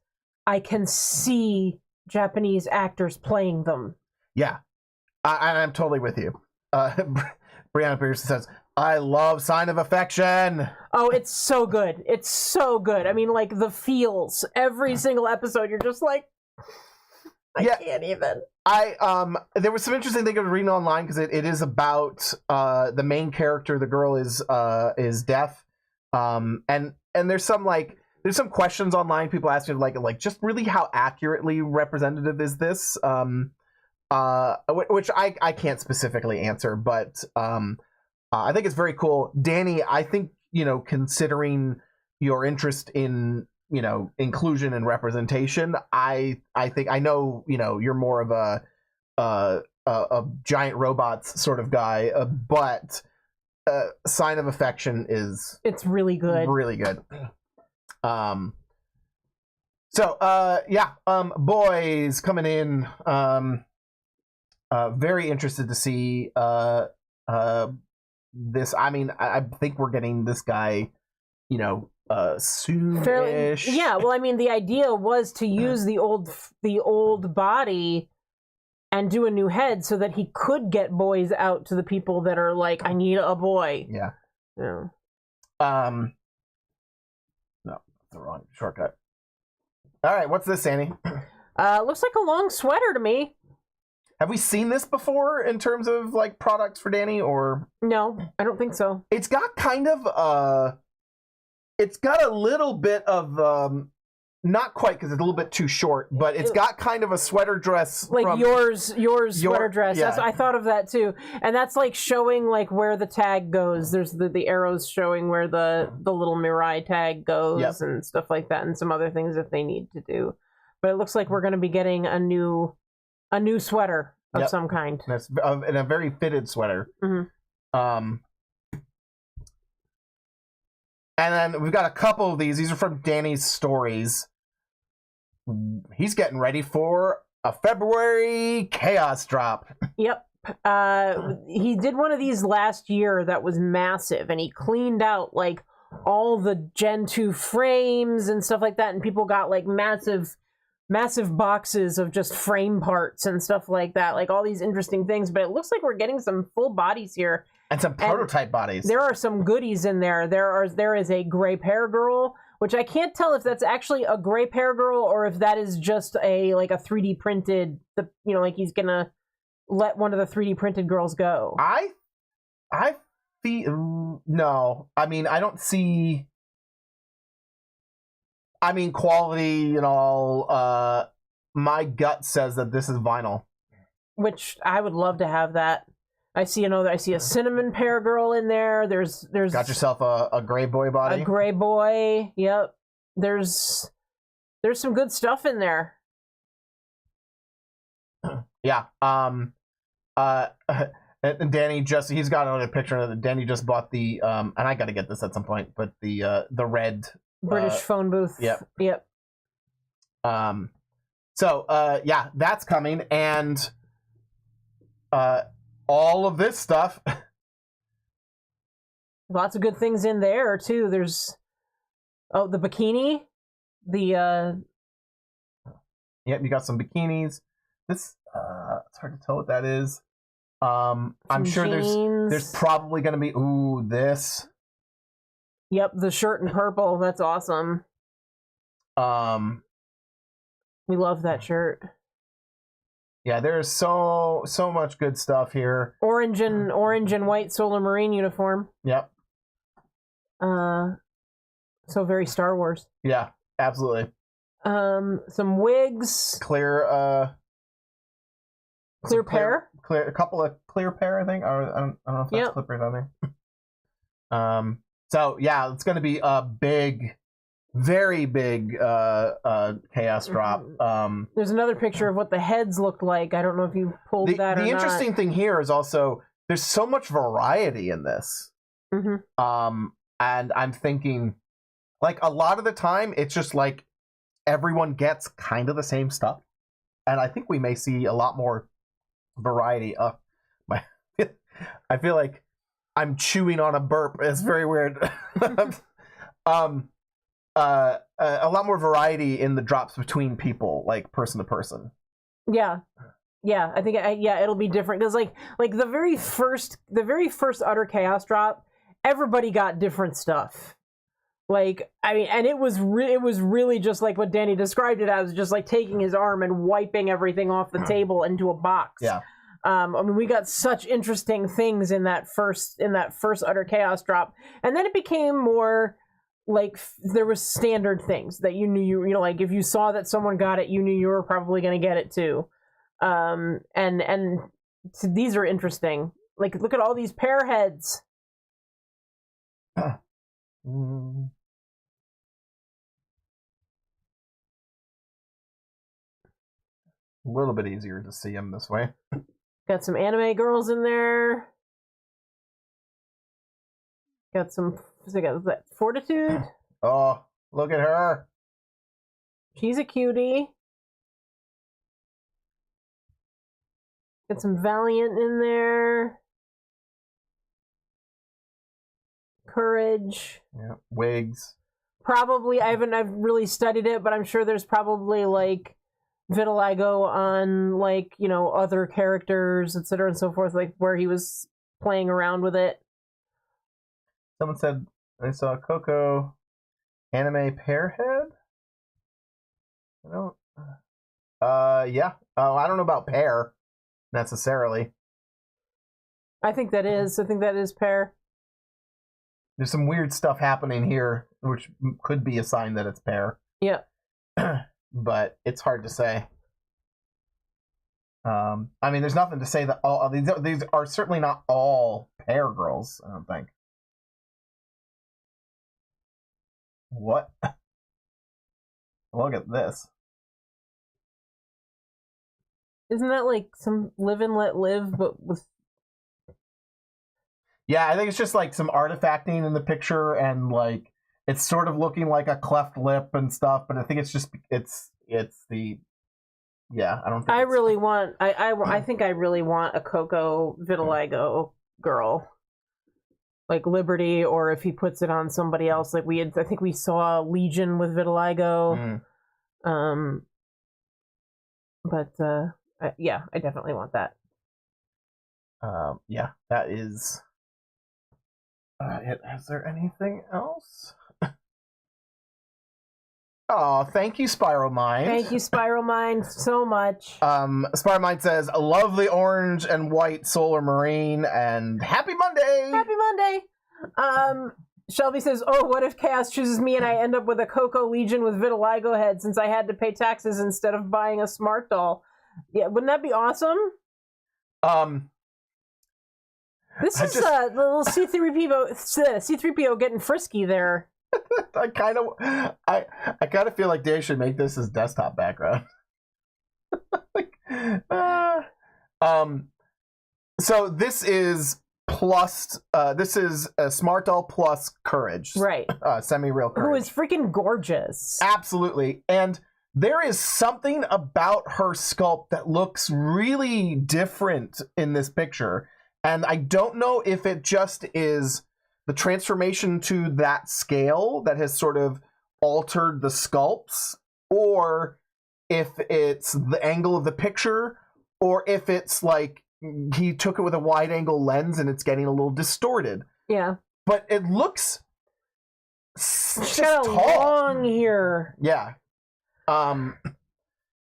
I can see Japanese actors playing them. Yeah, I'm totally with you. Brianna Pearson says, I love Sign of Affection. Oh, it's so good. It's so good. I mean, like, the feels. Every single episode, you're just like, I can't even. There was some interesting thing I was reading online, because it is about the main character. The girl is deaf, and there's some questions online. People asking like just really how accurately representative is this? Which I can't specifically answer, but I think it's very cool. Danny, I think, considering your interest in, inclusion and representation, I think, I know, you're more of a giant robots sort of guy, but Sign of Affection it's really good. Really good. Boys coming in, very interested to see this. I mean, I think we're getting this guy, soon-ish. Yeah, well, I mean, the idea was to use the old body and do a new head so that he could get boys out to the people that are like, I need a boy. Yeah. Yeah. No, the wrong shortcut. All right, what's this, Annie? Looks like a long sweater to me. Have we seen this before in terms of like products for Danny, or no? I don't think so. It's got kind of it's got a little bit of not quite, because it's a little bit too short, but it's got kind of a sweater dress, like from yours sweater dress. Yeah. I thought of that too, and that's like showing like where the tag goes. There's the arrows showing where the little Mirai tag goes, and stuff like that, and some other things that they need to do. But it looks like we're going to be getting a new sweater of some kind. That's and a very fitted sweater. Mm-hmm. And then we've got a couple of these. These are from Danny's stories. He's getting ready for a February chaos drop. Yep. He did one of these last year that was massive, and he cleaned out like all the Gen 2 frames and stuff like that, and people got like massive boxes of just frame parts and stuff like that, like all these interesting things. But it looks like we're getting some full bodies here. And some prototype bodies. There are some goodies in there. There is a gray pear girl, which I can't tell if that's actually a gray pear girl or if that is just a 3D printed, like he's gonna let one of the 3D printed girls go. I feel no. I mean, I don't see. I mean, quality and all. My gut says that this is vinyl, which I would love to have that. I see a cinnamon pear girl in there. There's got yourself a gray boy body. A gray boy. Yep. There's some good stuff in there. Yeah. And Danny he's got another picture of it. Danny just bought the and I got to get this at some point, but the red British phone booth. Yep. Yep. So, yeah, that's coming, and all of this stuff. Lots of good things in there too. There's the bikini, the Yep, you got some bikinis. This it's hard to tell what that is. I'm sure jeans. there's probably going to be this. Yep, the shirt in purple. That's awesome. We love that shirt. Yeah, there's so much good stuff here. Orange and white Solar Marine uniform. Yep. So very Star Wars. Yeah, absolutely. Some wigs. Clear pair. A couple of clear pair, I think. I don't know if that's clippers on there. So yeah, it's going to be a big, very big chaos drop. There's another picture of what the heads looked like. I don't know if you pulled that or not. The interesting thing here is also there's so much variety in this. Mm-hmm. And I'm thinking, like, a lot of the time it's just like everyone gets kind of the same stuff, and I think we may see a lot more variety. I feel like I'm chewing on a burp. It's very weird. A lot more variety in the drops between people, like person to person. Yeah, I think it'll be different because like the very first Utter Chaos drop, everybody got different stuff. Like, I mean, and it was really just like what Danny described it as, just like taking his arm and wiping everything off the table into a box. Yeah. I mean, we got such interesting things in that first Utter Chaos drop, and then it became more like there was standard things that you knew you know, like if you saw that someone got it, you knew you were probably going to get it too. And so these are interesting. Like, look at all these pair heads. A little bit easier to see them this way. Got some anime girls in there. Got some. Got that Fortitude. Oh, look at her. She's a cutie. Got some Valiant in there. Courage. Yeah, wigs. Probably, I've really studied it, but I'm sure there's probably like vitiligo on, like, you know, other characters, etc. and so forth, like where he was playing around with it. Someone said they saw Coco anime pairhead. Yeah. Oh, I don't know about pair necessarily. I think that is pair. There's some weird stuff happening here, which could be a sign that it's pair. Yeah. But it's hard to say. I mean, there's nothing to say that all these are certainly not all pair girls, I don't think. What? Look at this. Isn't that like some Live and Let Live, but with... Yeah, I think it's just like some artifacting in the picture, and like it's sort of looking like a cleft lip and stuff, but I think it's just it's the... Yeah, I don't think I think I really want a Coco vitiligo girl. Like Liberty, or if he puts it on somebody else, like I think we saw Legion with vitiligo. Yeah, I definitely want that. Yeah, that is it. Is there anything else? Oh, thank you, Spiral Mind. Thank you, Spiral Mind, so much. Spiral Mind says, "I love the orange and white Solar Marine," and happy Monday! Happy Monday! Shelby says, "Oh, what if Chaos chooses me and I end up with a Coco Legion with vitiligo head since I had to pay taxes instead of buying a smart doll?" Yeah, wouldn't that be awesome? This is the little C3PO getting frisky there. I kind of feel like they should make this his desktop background. So this is plus. This is a smart doll plus courage, right? Semi-real courage, Who is freaking gorgeous. Absolutely, and there is something about her sculpt that looks really different in this picture. And I don't know if it just is the transformation to that scale that has sort of altered the sculpts, or if it's the angle of the picture, or if it's like he took it with a wide angle lens and it's getting a little distorted. Yeah. But it looks She's just got a tall. long hair. Yeah.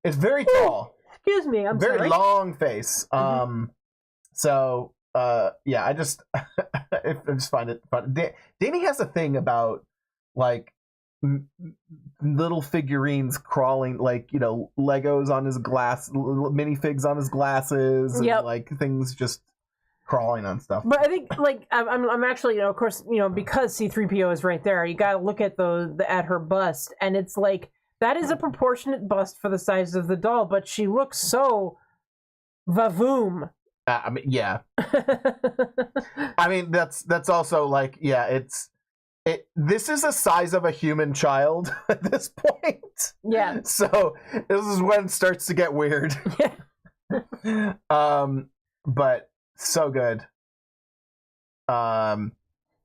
It's very tall. Excuse me, I'm Very sorry. long face. So yeah, I just find it fun. Danny has a thing about like little figurines crawling, like, you know, Legos on his minifigs on his glasses, and Yep. like things just crawling on stuff. But I think, like, I'm actually, you know, of course, you know, because C-3PO is right there, you got to look at at her bust, and it's like that is a proportionate bust for the size of the doll, but she looks so vavoom. I mean, yeah. I mean, that's also like, yeah, this is the size of a human child at this point. Yeah. So this is when it starts to get weird. But so good. And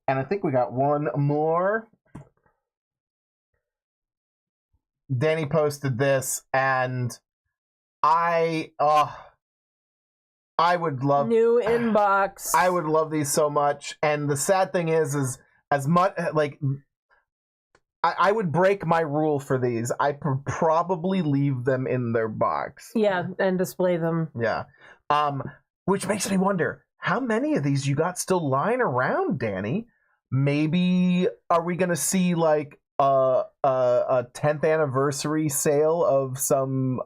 I think we got one more. Danny posted this, and I would love New inbox. I would love these so much. And the sad thing is as much like I would break my rule for these. I probably leave them in their box. Yeah, and display them. Yeah. Which makes me wonder, how many of these you got still lying around, Danny? Maybe are we gonna see like a 10th anniversary sale of some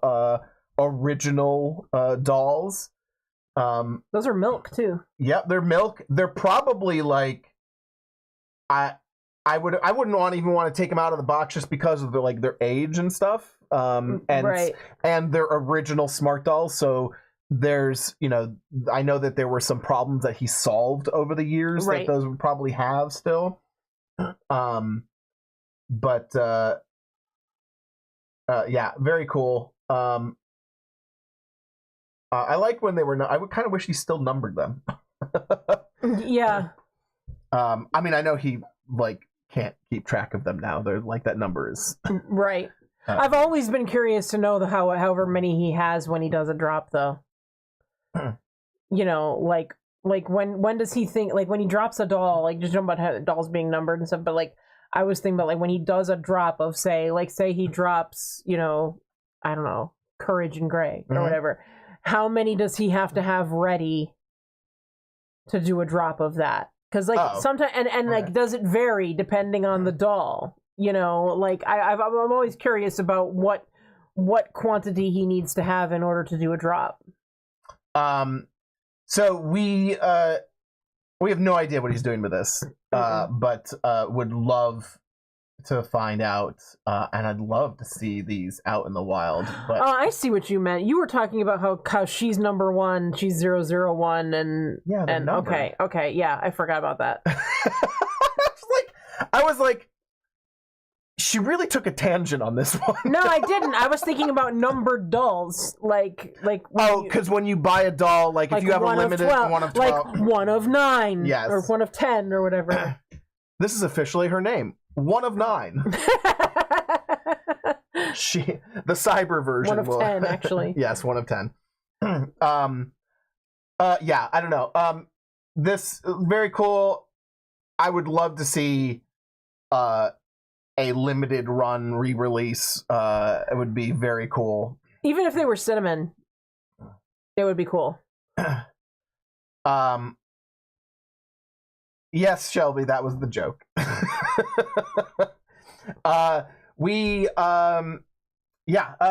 original dolls? Those are milk too. Yep, they're milk. They're probably like I wouldn't want to take them out of the box just because of their age and stuff. And Right. and they're original smart dolls, so there's, I know that there were some problems that he solved over the years Right. that those would probably have still. But yeah, very cool. I like when they were. I would kind of wish he still numbered them. Yeah. I mean, I know he can't keep track of them now. They're like, that number is Right. I've always been curious to know however many he has when he does a drop, though. Like when does he think, like, when he drops a doll, like, just talking about how dolls being numbered and stuff, but like I was thinking about, like, when he does a drop of say he drops, I don't know, Courage and Gray or whatever. How many does he have to have ready to do a drop of that? Because sometimes like, does it vary depending on the doll? Like I'm always curious about what quantity he needs to have in order to do a drop. So we have no idea what he's doing with this, but would love to find out, and I'd love to see these out in the wild. But Oh, I see what you meant. You were talking about how she's number 1, she's 001, and yeah, they're and numbered. okay, yeah, I forgot about that. I was like, she really took a tangent on this one. No, I didn't. I was thinking about numbered dolls, like because when you buy a doll, like if you have a limited 1 of 12, like 1 of 9, Yes. or 1 of 10, or whatever. this is officially her name, 1 of 9. The cyber version. 1 of 10, actually. Yes, 1 of 10. Yeah, I don't know. This very cool. I would love to see a limited run re-release. It would be very cool. Even if they were cinnamon, it would be cool. Yes, Shelby, that was the joke.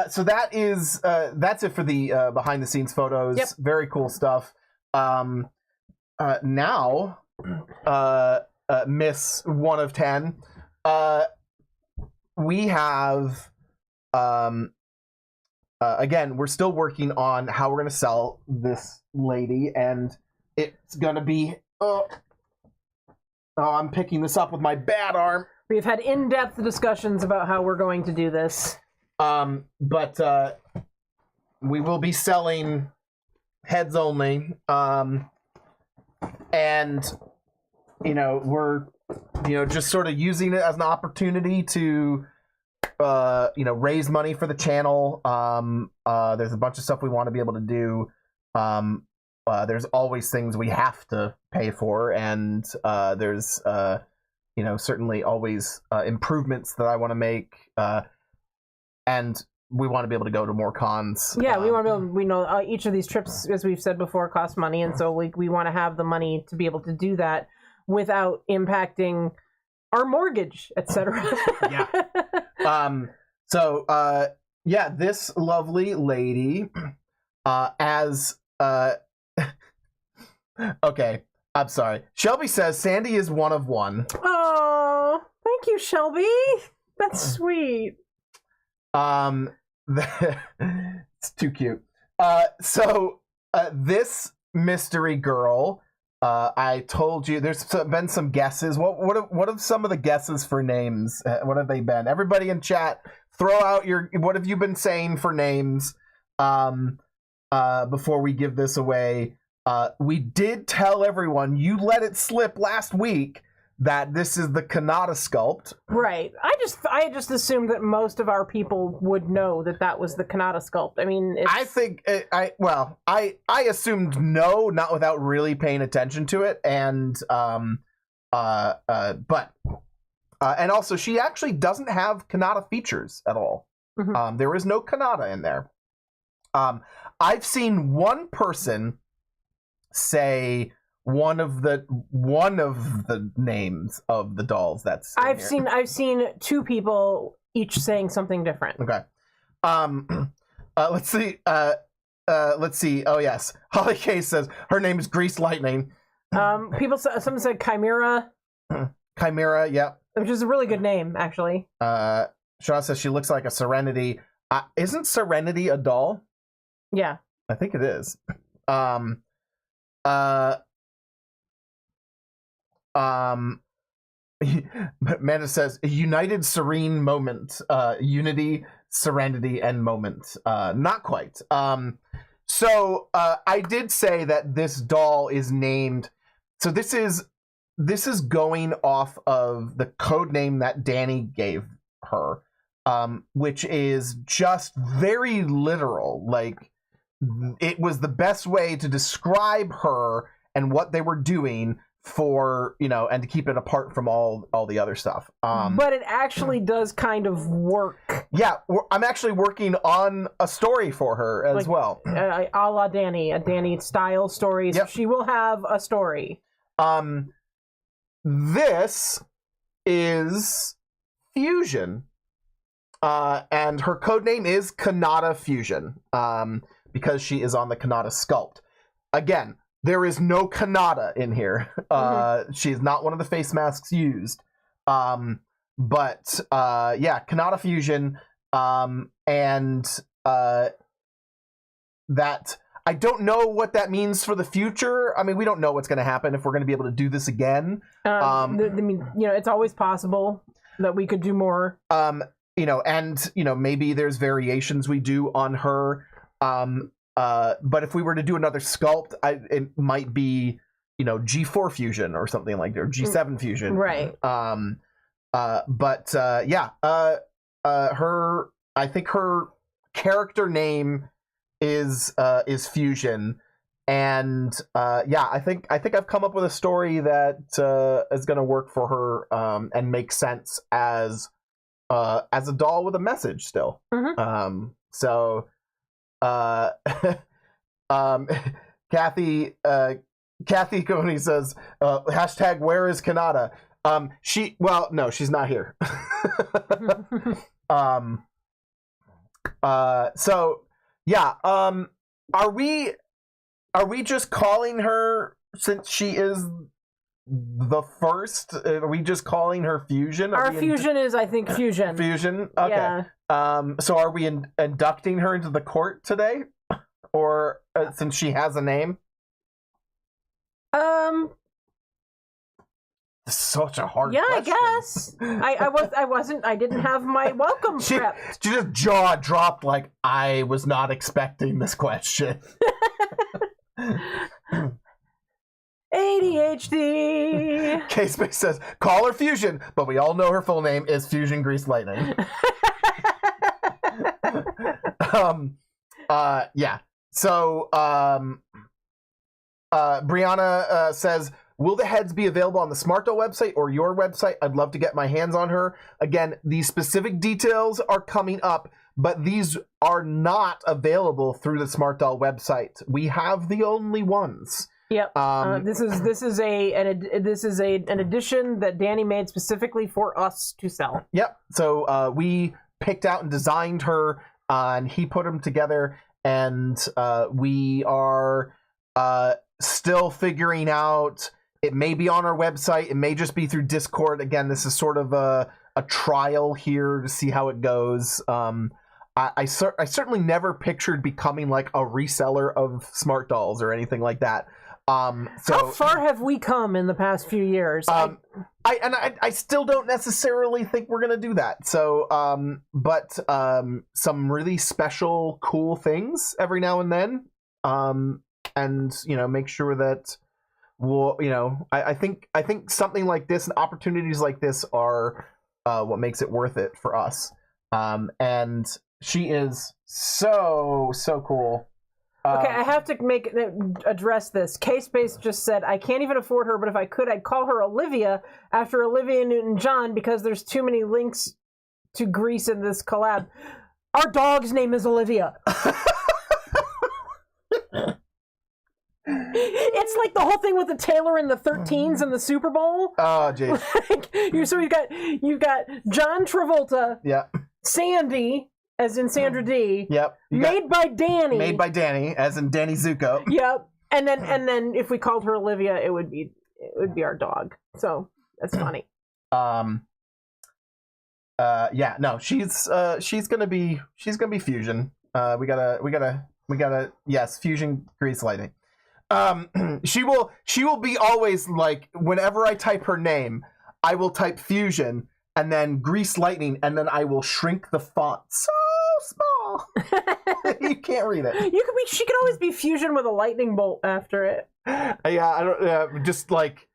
So that's it for the behind the scenes photos. Yep. Very cool stuff. Now, Miss 1 of 10, we have again, we're still working on how we're going to sell this lady, and it's going to be I'm picking this up with my bad arm. We've had in-depth discussions about how we're going to do this. But we will be selling heads only. And we're just sort of using it as an opportunity to raise money for the channel. There's a bunch of stuff we want to be able to do. There's always things we have to pay for, and there's certainly always improvements that I want to make, and we want to be able to go to more cons. Yeah, we want to be able. We know each of these trips, as we've said before, cost money, and so we want to have the money to be able to do that without impacting our mortgage, etc. Yeah. This lovely lady, okay, I'm sorry. Shelby says Sandy is one of one. Oh, thank you, Shelby. That's sweet. It's too cute. This mystery girl, I told you there's been some guesses. What have some of the guesses for names? What have they been? Everybody in chat, throw out what have you been saying for names before we give this away. We did tell everyone, you let it slip last week, that this is the Kanata sculpt. Right. I just assumed that most of our people would know that was the Kanata sculpt. I mean, I think I assumed no, not without really paying attention to it, and and also she actually doesn't have Kanata features at all. Mm-hmm. There is no Kanata in there. I've seen one person say one of the names of the dolls that's I've seen two people each saying something different. Okay. Let's see. Oh yes, Holly K says her name is Grease Lightning. Someone said Chimera. Chimera, yeah. Which is a really good name, actually. Shaw says she looks like a Serenity. Isn't Serenity a doll? Yeah. I think it is. Amanda says united serene moment, unity, serenity, and moment. Not quite. So I did say that this doll is named. So this is going off of the code name that Danny gave her, which is just very literal. Like, it was the best way to describe her and what they were doing for, and to keep it apart from all the other stuff. But it actually does kind of work. Yeah, I'm actually working on a story for her as well. A la Danny, a Danny style story. So Yep. she will have a story. This is Fusion. And her code name is Kanata Fusion. Because she is on the Kanata sculpt. Again, there is no Kanata in here. She is not one of the face masks used. Kanata Fusion. That I don't know what that means for the future. I mean, we don't know what's going to happen if we're going to be able to do this again. It's always possible that we could do more. Maybe there's variations we do on her. But if we were to do another sculpt, it might be, G4 Fusion or something like that, or G7 Fusion. Right. I think her character name is Fusion, and I think I've come up with a story that is going to work for her and make sense as a doll with a message still. Kathy Coney says hashtag where is Kanata. She's not here. Are we just calling her, since she is the first, are we just calling her Fusion? Our Fusion is, I think, Fusion. Fusion? Okay. Yeah. So are we inducting her into the court today? Or since she has a name? such a hard Yeah, question. I guess. I didn't have my welcome prepped. She just jaw dropped like, I was not expecting this question. ADHD. K-Space says, call her Fusion, but we all know her full name is Fusion Grease Lightning. Yeah. So, Brianna says, will the heads be available on the Smartdoll website or your website? I'd love to get my hands on her. Again, the specific details are coming up, but these are not available through the Smartdoll website. We have the only ones. Yep. This is an edition that Danny made specifically for us to sell. Yep. So we picked out and designed her, and he put them together, and we are still figuring out. It may be on our website. It may just be through Discord. Again, this is sort of a trial here to see how it goes. I certainly never pictured becoming like a reseller of Smart Dolls or anything like that. So how far have we come in the past few years? I still don't necessarily think we're gonna do that. So, but some really special, cool things every now and then, and make sure that we'll, I think something like this and opportunities like this are what makes it worth it for us. And she is so cool. Okay, I have to address this. K-Space just said, I can't even afford her, but if I could, I'd call her Olivia after Olivia Newton-John because there's too many links to Grease in this collab. Our dog's name is Olivia. It's like the whole thing with the Taylor and the 13s and the Super Bowl. Oh, jeez. So you've got John Travolta, Yeah. Sandy, as in Sandra D. Yep. Made by Danny. Made by Danny, as in Danny Zuko. Yep. And then if we called her Olivia, it would be our dog. So that's funny. Yeah, no, she's gonna be Fusion. We gotta yes, Fusion Grease Lightning. She will be always like, whenever I type her name, I will type Fusion and then Grease Lightning, and then I will shrink the font so small you can't read it. She could always be Fusion with a lightning bolt after it. Yeah, I don't. Just like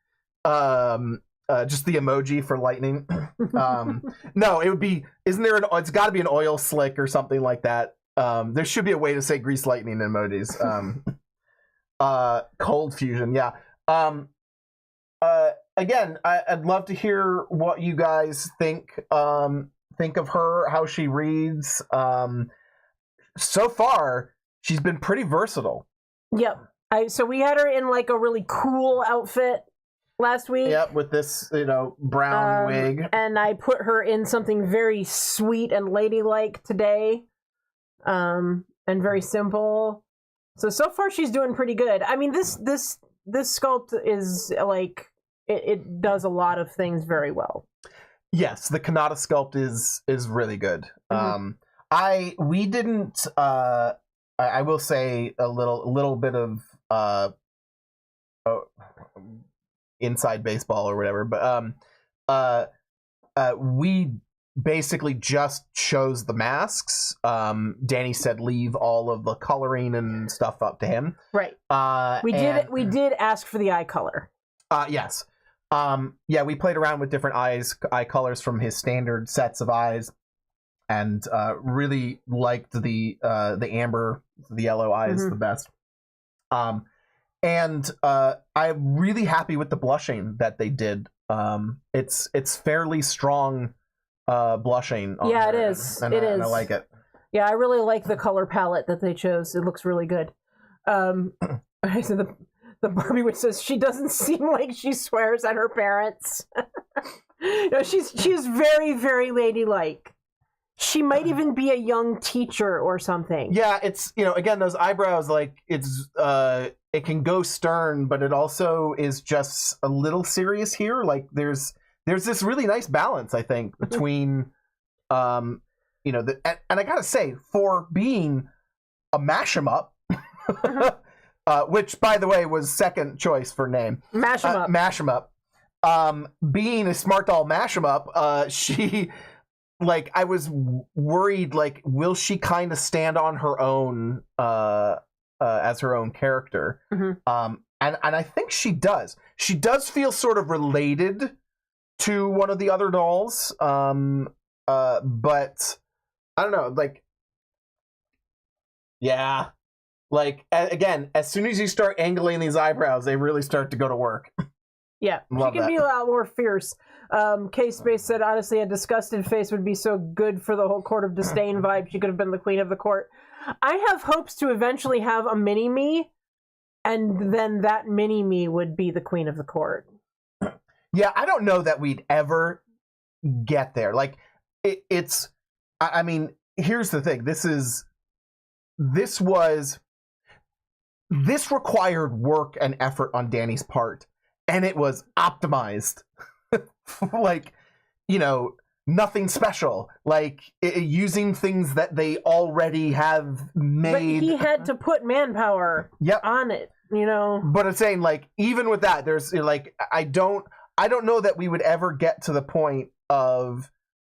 just the emoji for lightning. No, it would be. Isn't there an? It's got to be an oil slick or something like that. There should be a way to say Grease Lightning in emojis. Cold Fusion, yeah. Again, I'd love to hear what you guys think of her, how she reads. So far, she's been pretty versatile. Yep. So we had her in like a really cool outfit last week. Yep, with this, brown wig. And I put her in something very sweet and ladylike today. And very simple. So far she's doing pretty good. I mean, this sculpt is like, it does a lot of things very well. Yes, the Kanata sculpt is really good. Mm-hmm. We didn't. I will say a little bit of inside baseball or whatever, but we basically just chose the masks. Danny said leave all of the coloring and stuff up to him. Right. We did ask for the eye color. Yes. Yeah, we played around with different eye colors from his standard sets of eyes, and really liked the amber, the yellow eyes the best. And I'm really happy with the blushing that they did. It's fairly strong blushing. On yeah, her, it is. And I like it. Yeah, I really like the color palette that they chose. It looks really good. So the Barbie witch says she doesn't seem like she swears at her parents. No, she's very, very ladylike. She might even be a young teacher or something. Yeah, it's again, those eyebrows, like it's it can go stern, but it also is just a little serious here. Like there's this really nice balance, I think, between and I gotta say, for being a mash 'em up. Which, by the way, was second choice for name. Mash 'em up. Mash 'em up. being a smart doll mash 'em up, she, like, I was worried, like, will she kind of stand on her own as her own character? Mm-hmm. And I think she does. She does feel sort of related to one of the other dolls, but I don't know, like, yeah, like, again, as soon as you start angling these eyebrows, they really start to go to work. Yeah, Love she can that. be a lot more fierce. K-Space said, honestly, a disgusted face would be so good for the whole Court of Disdain vibe. She could have been the queen of the court. I have hopes to eventually have a mini-me, and then that mini-me would be the queen of the court. Yeah, I don't know that we'd ever get there. Like, it's, I mean, here's the thing. This required work and effort on Danny's part, and it was optimized. Like, you know, nothing special. Like, using things that they already have made. But he had to put manpower on it, you know? But I'm saying, like, even with that, there's, like, I don't know that we would ever get to the point of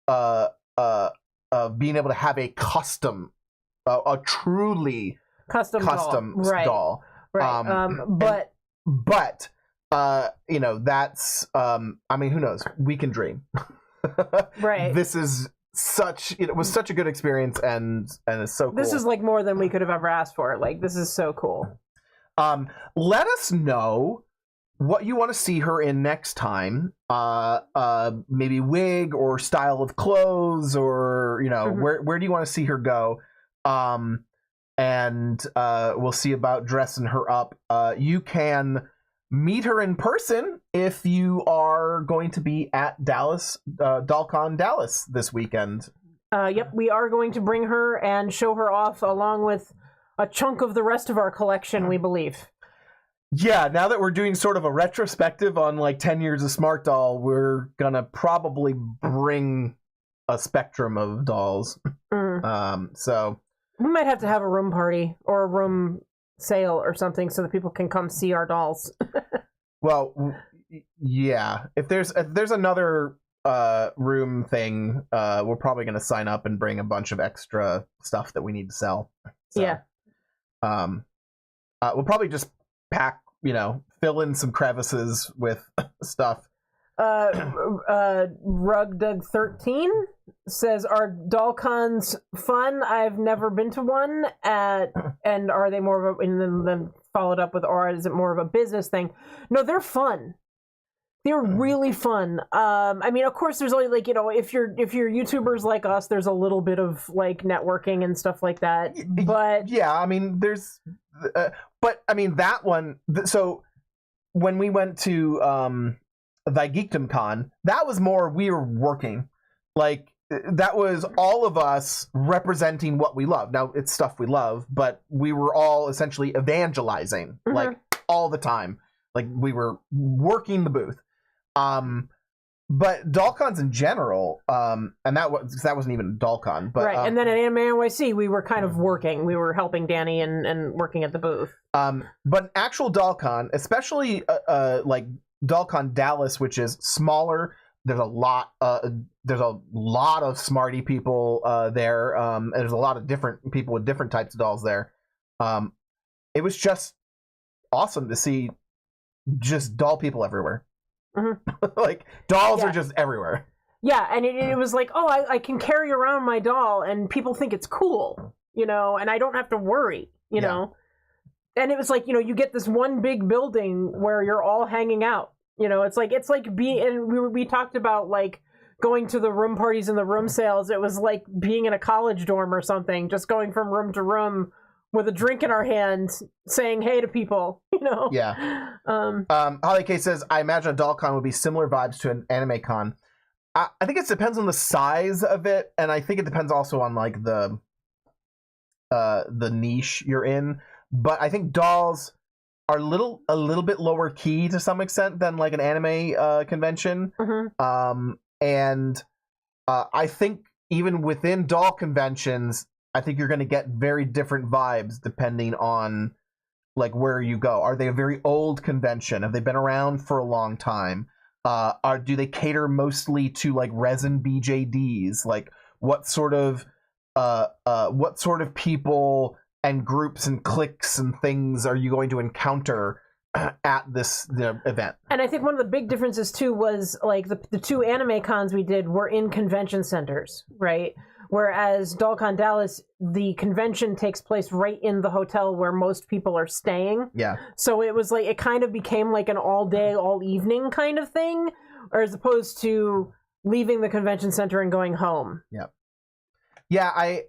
being able to have a custom, a truly custom doll. Right. But you know, that's I mean, who knows? We can dream. Right. This is it was such a good experience, and it's so cool. This is like more than we could have ever asked for. Like, this is so cool. Let us know what you want to see her in next time. Maybe wig or style of clothes, or, you know, where do you want to see her go? And we'll see about dressing her up. You can meet her in person if you are going to be at Dallas, DollCon Dallas this weekend. Yep, we are going to bring her and show her off along with a chunk of the rest of our collection, we believe. Yeah, now that we're doing sort of a retrospective on like 10 years of Smart Doll, we're gonna probably bring a spectrum of dolls. So we might have to have a room party or a room sale or something so that people can come see our dolls. Well, yeah. If there's another room thing, we're probably gonna sign up and bring a bunch of extra stuff that we need to sell. So, yeah. We'll probably just pack, you know, fill in some crevices with stuff. Rugdug13 says, are DollCons fun? I've never been to one. And are they more of a, and then followed up with, or is it more of a business thing? No, they're fun. They're really fun. I mean, of course, there's only, like, you know, if you're YouTubers like us, there's a little bit of like networking and stuff like that. But yeah, I mean, there's, but I mean that one. So when we went to Thy Geekdom Con, that was more we were working. Like, that was all of us representing what we love. Now, it's stuff we love, but we were all essentially evangelizing, like, all the time. Like, we were working the booth. But DollCons in general, and that wasn't even DollCon, but right. And then at Anime NYC, we were kind of working. We were helping Danny and working at the booth. But actual DollCon, especially like DollCon Dallas, which is smaller, there's a lot of Smartie people there. And there's a lot of different people with different types of dolls there. It was just awesome to see just doll people everywhere. Like, dolls are just everywhere. Yeah, and it was like, oh, I can carry around my doll and people think it's cool, you know, and I don't have to worry, you know. And it was like, you know, you get this one big building where you're all hanging out, you know. It's like being, and we talked about like going to the room parties and the room sales. It was like being in a college dorm or something, just going from room to room with a drink in our hand, saying hey to people, you know. Yeah. Holly K says, I imagine a DollCon would be similar vibes to an anime con. I think it depends on the size of it, and I think it depends also on like the niche you're in. But I think dolls are a little bit lower key to some extent than like an anime convention. And I think even within doll conventions, I think you're going to get very different vibes depending on like where you go. Are they a very old convention? Have they been around for a long time? do they cater mostly to like resin BJDs? Like what sort of people and groups and cliques and things are you going to encounter at this event? And I think one of the big differences too was like the two anime cons we did were in convention centers, right? Whereas DollCon Dallas, the convention takes place right in the hotel where most people are staying. Yeah. So it was like, it kind of became like an all day, all evening kind of thing, or as opposed to leaving the convention center and going home. Yeah. Yeah,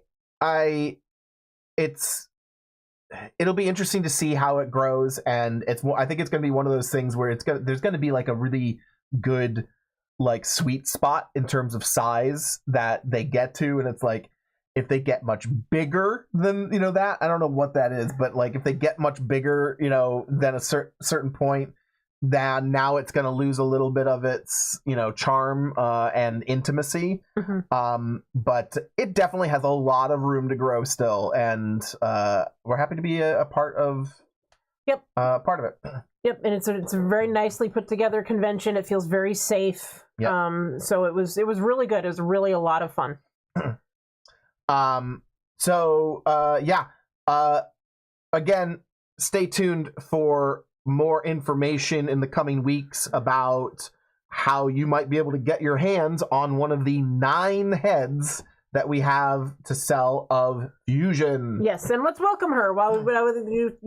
it'll be interesting to see how it grows, and I think it's going to be one of those things where there's going to be like a really good like sweet spot in terms of size that they get to, and it's like if they get much bigger than that, I don't know what that is, but like if they get much bigger than a certain point, then now it's going to lose a little bit of its charm and intimacy. Mm-hmm. But it definitely has a lot of room to grow still, and we're happy to be a part of part of it. Yep, and it's a very nicely put together convention. It feels very safe. Yep. So it was really good. It was really a lot of fun. Again, stay tuned for more information in the coming weeks about how you might be able to get your hands on one of the 9 heads that we have to sell of Fusion. Yes, and let's welcome her while you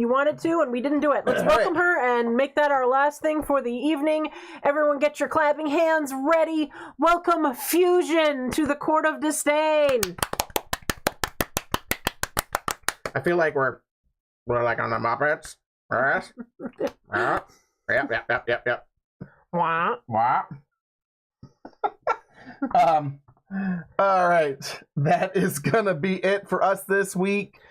wanted to and we didn't do it. Let's welcome her and make that our last thing for the evening. Everyone get your clapping hands ready. Welcome Fusion to the Court of Disdain. I feel like we're like on the Muppets. Yes. Yep. Wah. All right, that is gonna be it for us this week.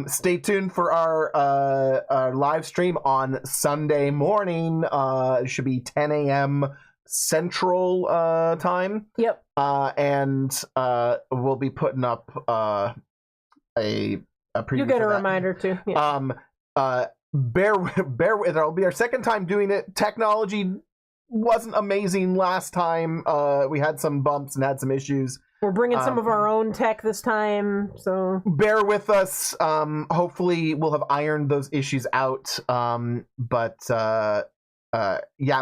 Stay tuned for our live stream on Sunday morning. It should be 10 a.m. Central time. Yep. And we'll be putting up a preview. You get a reminder too. Yeah. Bear with. It'll be our second time doing it. Technology wasn't amazing last time. We had some bumps and had some issues. We're bringing some of our own tech this time, so bear with us. Hopefully we'll have ironed those issues out. But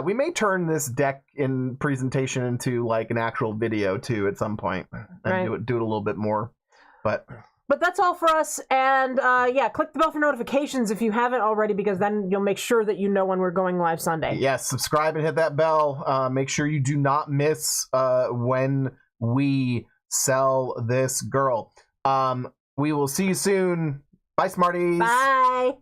we may turn this deck in presentation into like an actual video too at some point, and do it a little bit more. But that's all for us, and click the bell for notifications if you haven't already, because then you'll make sure that you know when we're going live Sunday. Yes, subscribe and hit that bell. Make sure you do not miss when we sell this girl. We will see you soon. Bye, Smarties. Bye.